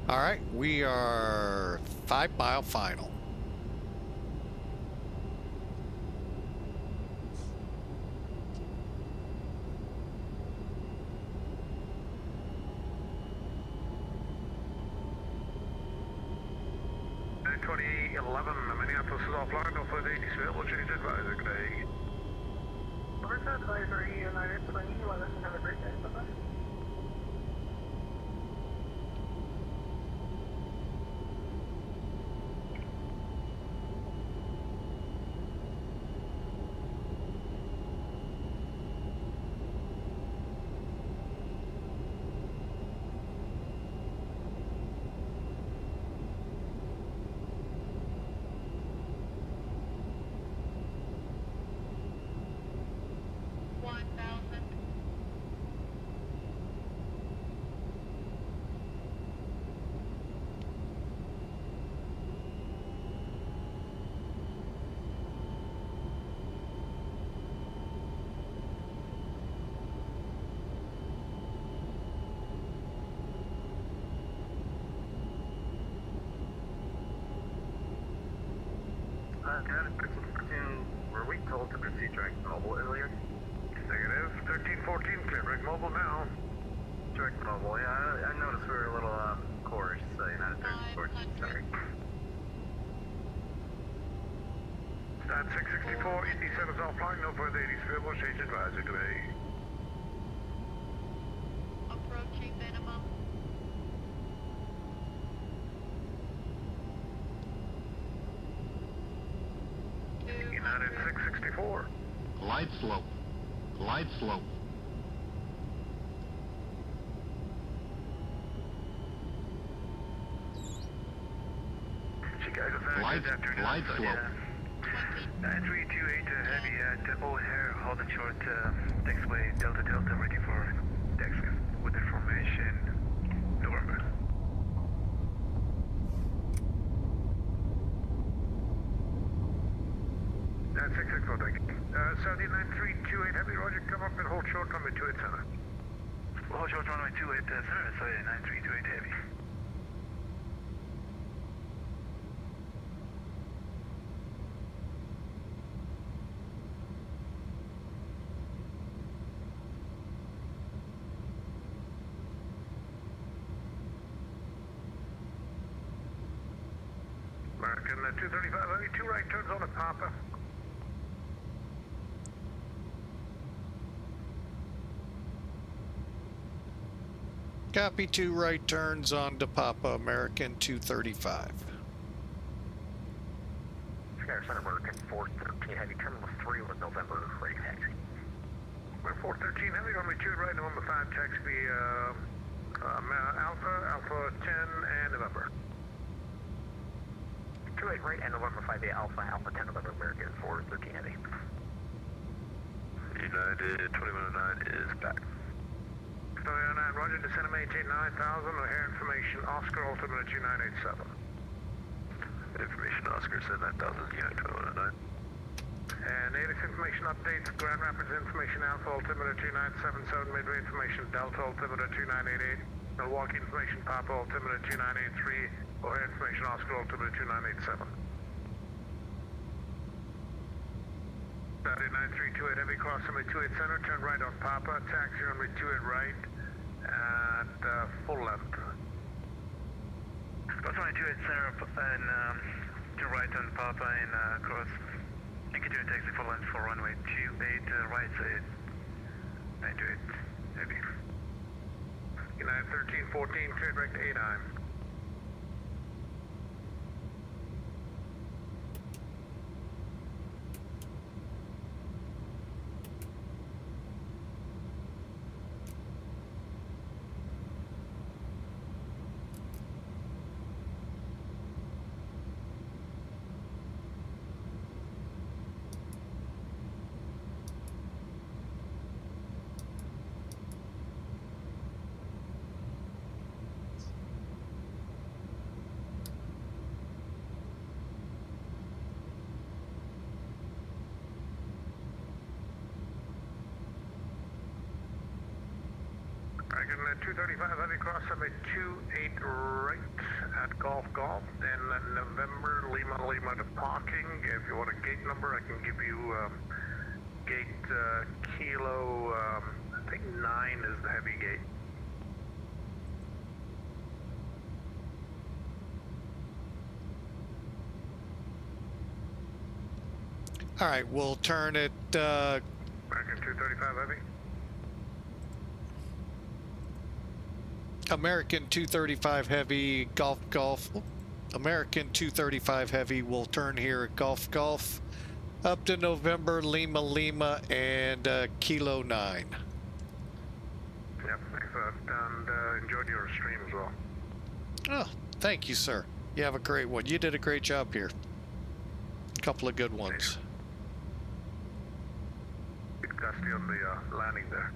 All right, we are 5 mile final. At 2011, Minneapolis is offline, no further ATC available, change advisor, good day. Where's advisory United 2011? Have a great day. Bye-bye. United 1314, were we told to proceed direct mobile earlier? Negative, 1314, clear direct mobile now. Direct mobile, yeah, I noticed we were a little course, United 1314, sorry. Stat 664, ET7 is offline, no further ATC available, change advisor, good day. Approaching minimum. United 664. Glide slope. Glide slope. Chicago Fire, Glide, good afternoon. glide slope. 9328 heavy at O'Hare, hold it short, taxiway Delta Delta, ready for taxi with information, November. That's 664, thank you. Saudi 9328 heavy, roger, come up and hold short, runway 28 center. Hold short runway 28, sir, sorry, 9328 heavy. American 235 heavy, 2 right turns on the Papa. Copy, 2 right turns on to Papa, American 235. Skyr Center, American 413 heavy, terminal 3 with November, ready taxi. 413 heavy, runway 2 right, November 5, taxi Alpha 10, and November. 28 right and November 5 Alpha 10 November, American 413 heavy. United 2109 is back. 2109, roger, descend and maintain 9,000, O'Hare information, Oscar altimeter 2987. Information Oscar, send 9,000, United 2109. And native information updates, Grand Rapids information Alpha altimeter 2977, Midway information Delta altimeter 2988, Milwaukee information Papa altimeter 2983, O'Hare information Oscar altimeter 2987. Saturday 9328 heavy, cross runway 28 center, turn right on Papa, taxi runway 28 right at full length. Cross runway 28 center and turn right on Papa and cross. You can do a taxi full length for runway 28 right side. 928 heavy. United 1314, clear direct 89. American 235 heavy, cross runway 28 right at Golf, then November Lima to parking. If you want a gate number, I can give you gate kilo, I think 9 is the heavy gate. All right, we'll turn it. American 235 heavy. American 235 heavy, Golf. American 235 heavy will turn here at Golf, up to November, Lima, and Kilo 9. Yep, thanks for that, and enjoyed your stream as well. Oh, thank you, sir. You have a great one. You did a great job here. A couple of good ones. Good gusty on the landing there.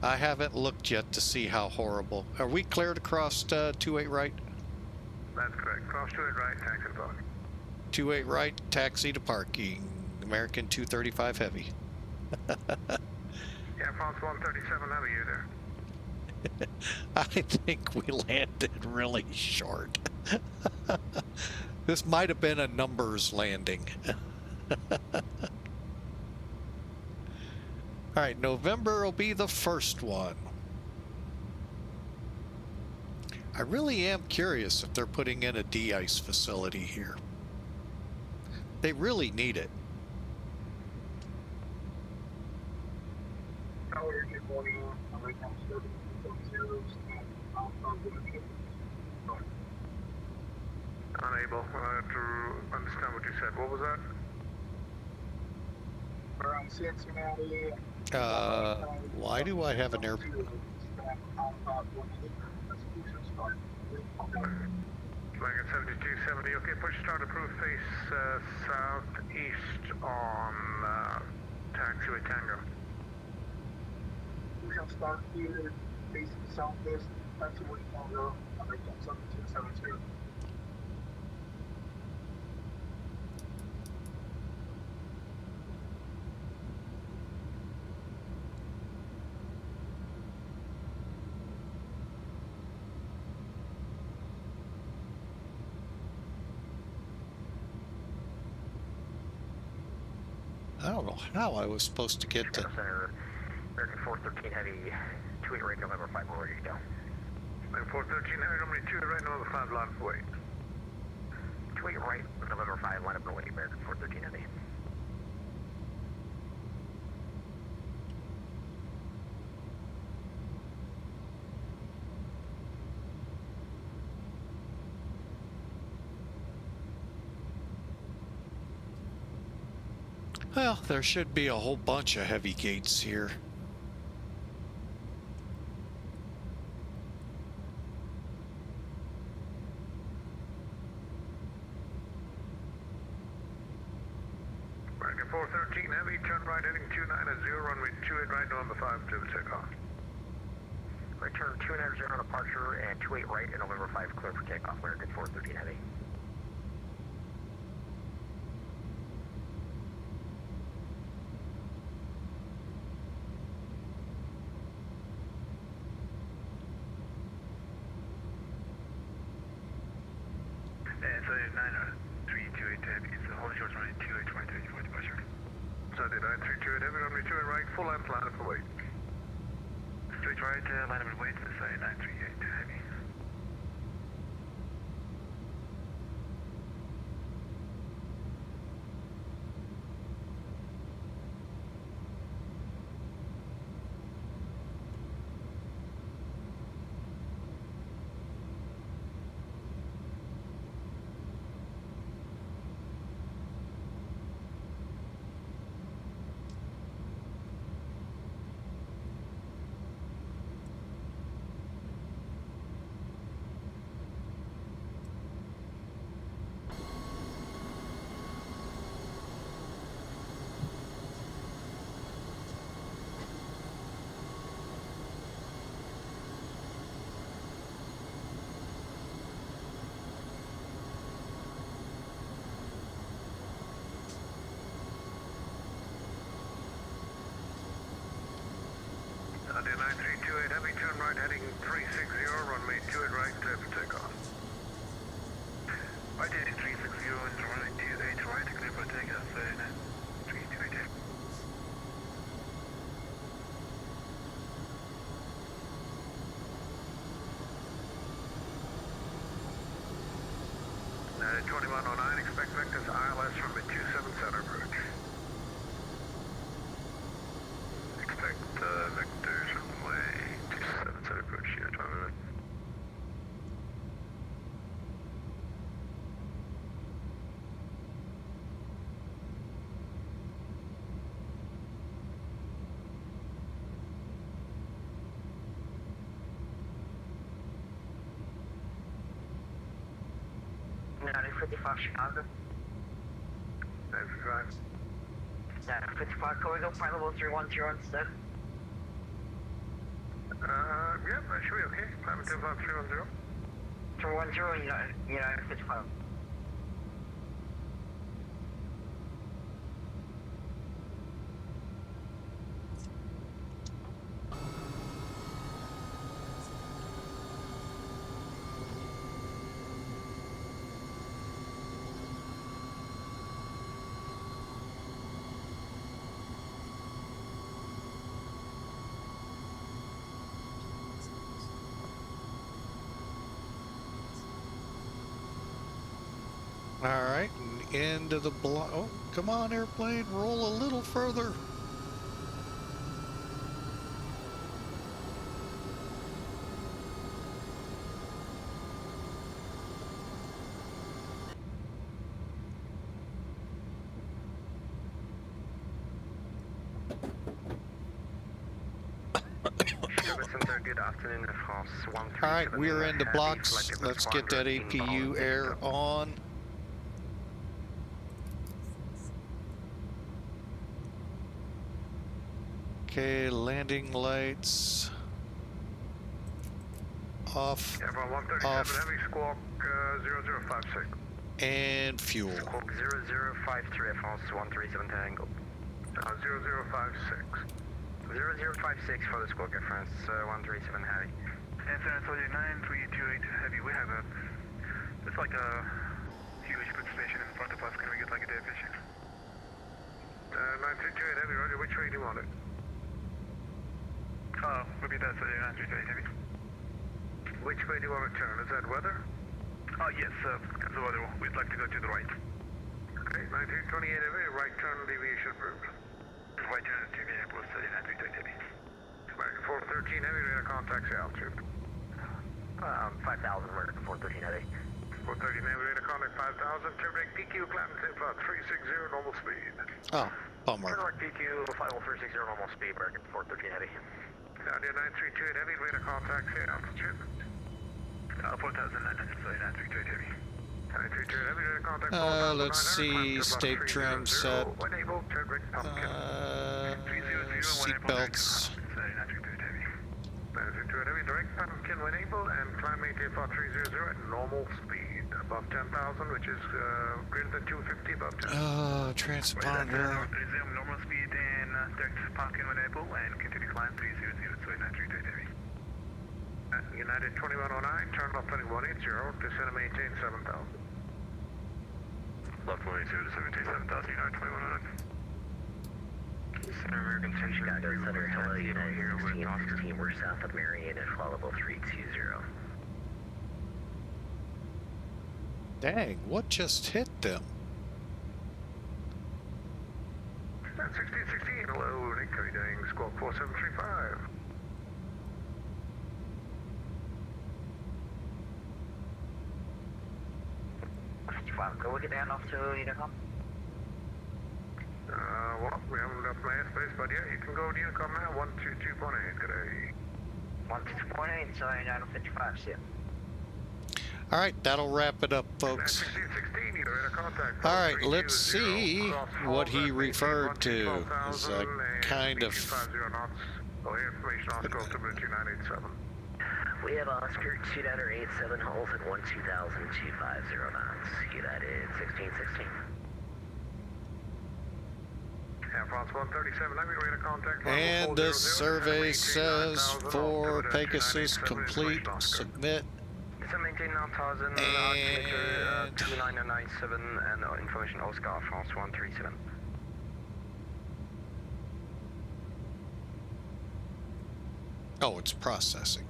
I haven't looked yet to see how horrible. Are we cleared across 28 right? That's correct. Cross 28 right, taxi to parking. 28 right, taxi to parking. American 235 heavy. Yeah, France 137 heavy, you there. I think we landed really short. This might have been a numbers landing. All right, November will be the first one. I really am curious if they're putting in a de-ice facility here. They really need it. Good morning. Unable to understand what you said. What was that? Around Cincinnati. Why do I have an air? American 7270. Okay, push start approved, face southeast on taxiway Tango. We shall start here, facing southwest, taxiway Tango, American 7270. I don't know how I was supposed to get to... Center, American 413 Heavy, 28 right, November 5, we're ready to go. American 413 Heavy, number 2 right, November 5, line up wait. 28 right, November 5, line up and wait, American 413 Heavy. Well, there should be a whole bunch of heavy gates here. American 413 Heavy, turn right heading 290, runway 28 right, November 5, to takeoff. Return 290 on departure and 28 right and November 5 clear for takeoff, American 413 Heavy. And so 90328 Heavy, it's a whole short runway 28 right, 34 departure. So 9328 Heavy, runway 28 right, full length, line up and wait. 28 right, line up and wait, so 938 Heavy. Under 9328 Heavy, turn right heading 360, runway 28 right, clear for takeoff. Right heading 360 and runway 28 right, clear for takeoff, 9328 Heavy. At 2109, expect vectors ILS runway 27 center approach. Expect vectors runway 27 center approach, yeah, 2109. No, 55 Chicago. 955. No, 55, can we go flight level 310 instead? Yeah, that should be okay. Climb 25310. 310, you know, 55. All right, and into the block. Oh, come on, airplane, roll a little further. Good afternoon, France 137. All right, we're into blocks. Let's get that APU air on. Okay, landing lights off, Everyone 137 off, Heavy, squawk 0056. and fuel. Squawk 0053, France 137 Tango. 0056. 0056 for the squawk, France 137 Heavy. And San Antonio 9328 Heavy, we have it's like a huge food station in front of us. Can we get like a day vision? 9328 Heavy, roger. Which way do you want it? Repeat that, 9328 Heavy. Which way do you want to turn? Is that weather? Yes, that's the weather. We'd like to go to the right. Okay, 9328 Heavy, right turn deviation approved. Right turn to Minneapolis, 9328 Heavy. American 413 Heavy, radar contacts altitude. 5,000, American 413 Heavy. 413 Heavy, radar contact 5,000. Turn brake PQ, climb and tape out 360, normal speed. Oh, bummer. Newark PQ 50360, normal speed, American 413 Heavy. Down to 9328 Heavy, radar contacts altitude. 4,900, 9328 Heavy. 9328 Heavy, radar contact Let's see, state trim set. When able, turn brake pumpkin. Seatbelts. 9328 Heavy. 9328 Heavy, direct pumpkin when able, and climb maintain 300 at normal speed. Above 10,000, which is greater than 250, above 10,000. Transponder. Resume normal speed and direct pumpkin when able, and continue climb 300, 9328 Heavy. United 2109, turn left heading 180, descend and maintain 7,000. Left 180 to maintain 7,000, United 2109. Center American 10 Chicago Center, hello, United 1616, we're south of Marion at flight level 320. Dang, what just hit them? 1616, hello, Nick, how are you doing? Squawk 4735. Go look it down off to Unicom. Well, we haven't left my airspace, but yeah, you can go to Unicom now, 122.8 today. 122.8, sorry, 955, see ya. All right, that'll wrap it up, folks. 1616, you're in a contact. All right, let's see what he referred to. Is kind of... Information on scope to 2987. We have Oscar 2987 holes at 12,250 knots. United 1616. Air France 137, let me radar contact. And the survey says for Pegasus complete, submit. So maintain 9,000, altimeter 2997, and information Oscar France 137. Oh, it's processing.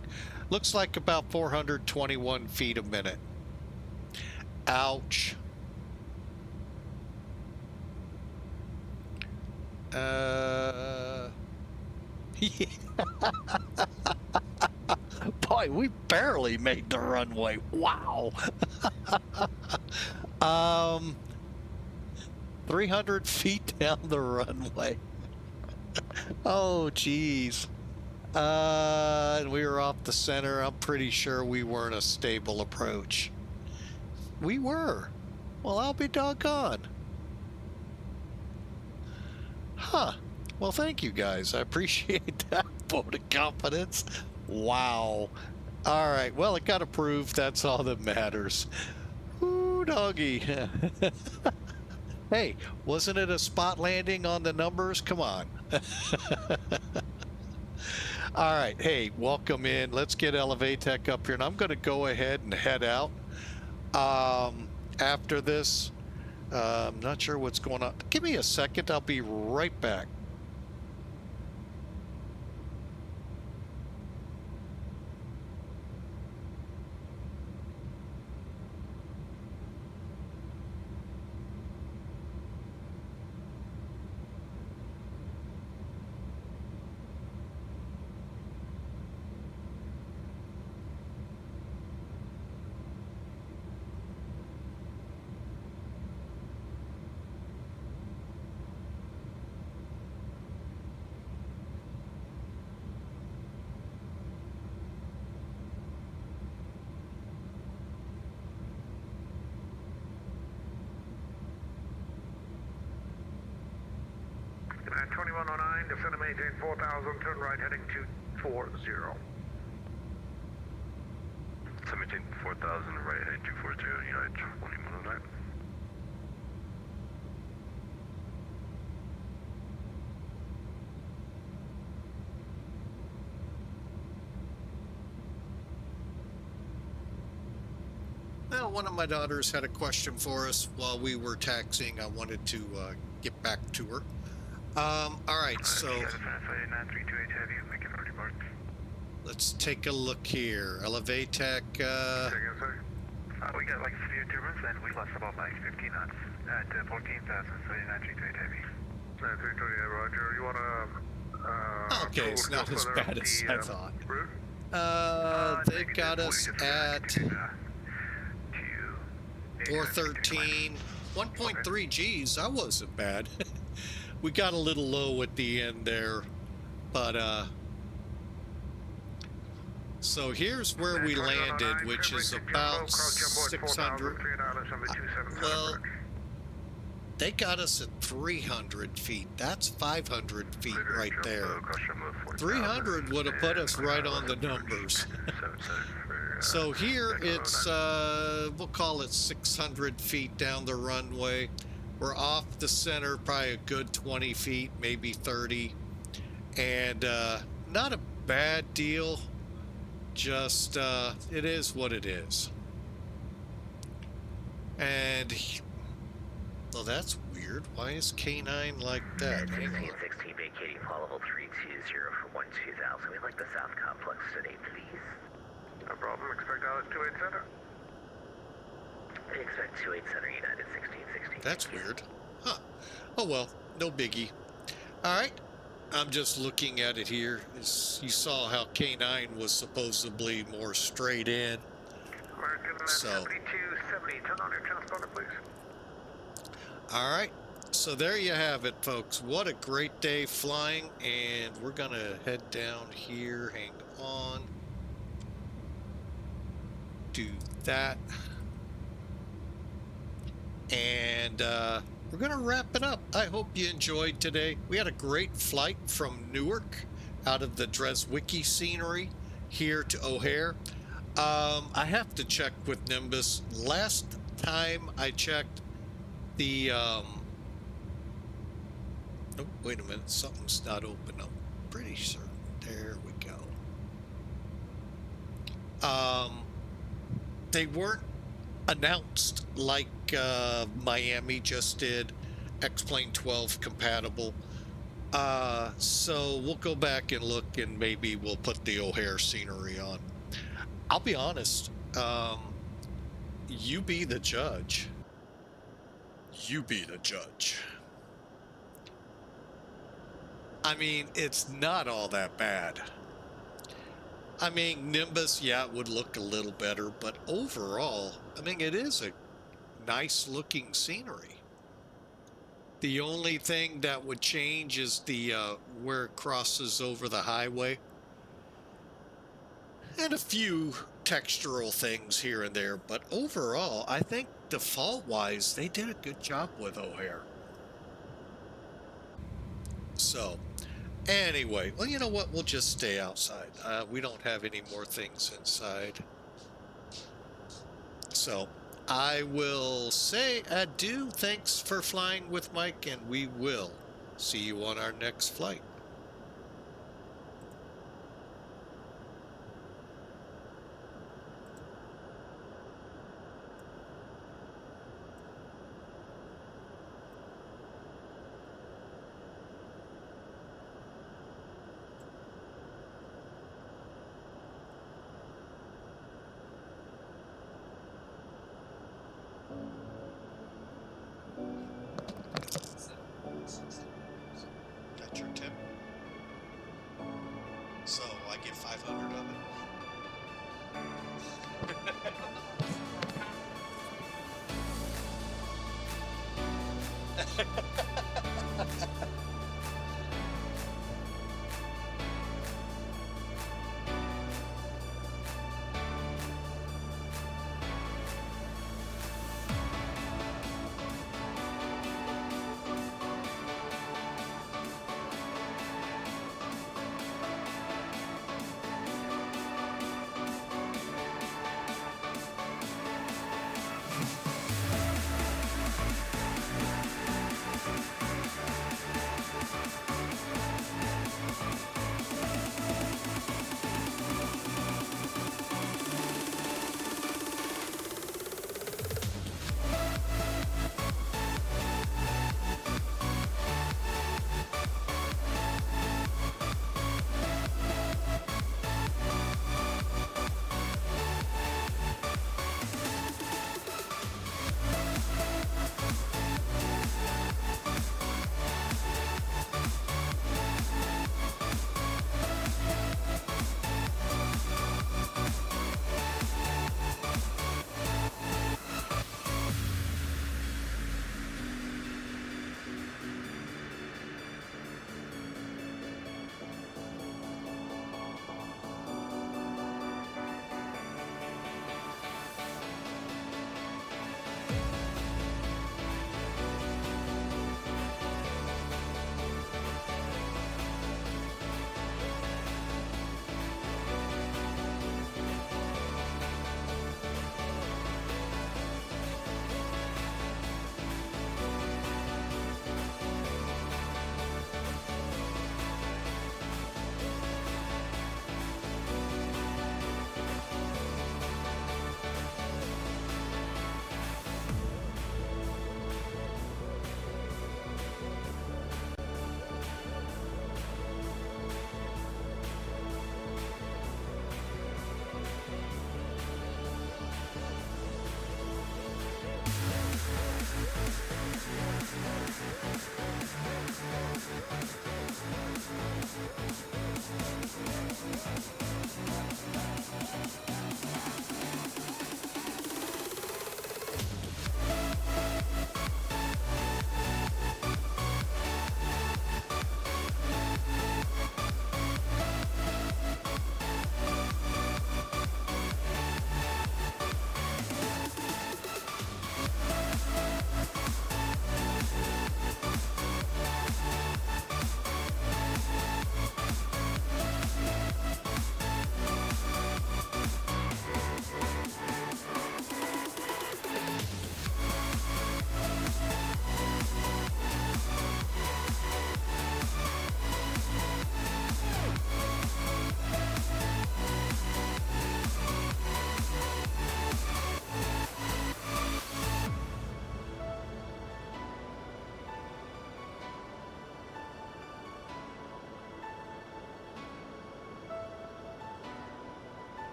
Looks like about 421 feet a minute. Ouch. Boy, we barely made the runway. Wow. 300 feet down the runway. Oh, geez. And we were off the center. I'm pretty sure we weren't a stable approach. We were. Well, I'll be doggone. Huh. Well, thank you guys. I appreciate that vote of confidence. Wow. All right. Well, it got approved. That's all that matters. Ooh, doggy. Hey, wasn't it a spot landing on the numbers? Come on. All right. Hey, welcome in. Let's get Elevatech up here. And I'm going to go ahead and head out. After this, I'm not sure what's going on. Give me a second. I'll be right back. At 2109, descend and maintain 4,000, turn right heading 240. So maintain 4,000, right heading 240, United 2109. one of my daughters had a question for us while we were taxiing. I wanted to get back to her. All right, so let's take a look here. Elevatec. We got like severe turbulence and we lost about like 15 knots at 14,039 heavy. 320, Roger. You want to... okay, it's not as bad as I thought. They got us at 413, 1.3 Gs. That wasn't bad. We got a little low at the end there, but so here's where we landed, which is about 600. Well, they got us at 300 feet. That's 500 feet right there. 300 would have put us right on the numbers. So here it's, we'll call it 600 feet down the runway. We're off the center, probably a good 20 feet, maybe 30. And not a bad deal. Just, it is what it is. And, well, that's weird. Why is K9 like that? 1616 vacating followable 320 for 12,000. We'd like the South Complex today, please. No problem. Expect out at 28 Center. We expect 28 Center United 1616. That's weird. Huh. Oh well, no biggie. Alright. I'm just looking at it here. You saw how K9 was supposedly more straight in. American So 7270. Turn on your transponder, please. alright. So there you have it, folks. What a great day flying, and we're gonna head down here. Hang on. Do that. And we're going to wrap it up. I hope you enjoyed today. We had a great flight from Newark out of the Drzewieckii scenery here to O'Hare. I have to check with Nimbus. Last time I checked, the... oh, wait a minute. Something's not open. I'm pretty certain. There we go. They weren't announced like Miami just did, X-Plane 12 compatible. So we'll go back and look, and maybe we'll put the O'Hare scenery on. I'll be honest, you be the judge. You be the judge. I mean, it's not all that bad. I mean, Nimbus, yeah, it would look a little better, but overall, I mean, it is a nice looking scenery. The only thing that would change is the where it crosses over the highway, and a few textural things here and there, but overall, I think default-wise, they did a good job with O'Hare. So, anyway, well, you know what? We'll just stay outside. We don't have any more things inside. So, I will say adieu. Thanks for flying with Mike, and we will see you on our next flight. Got your tip? So I get 500 of it.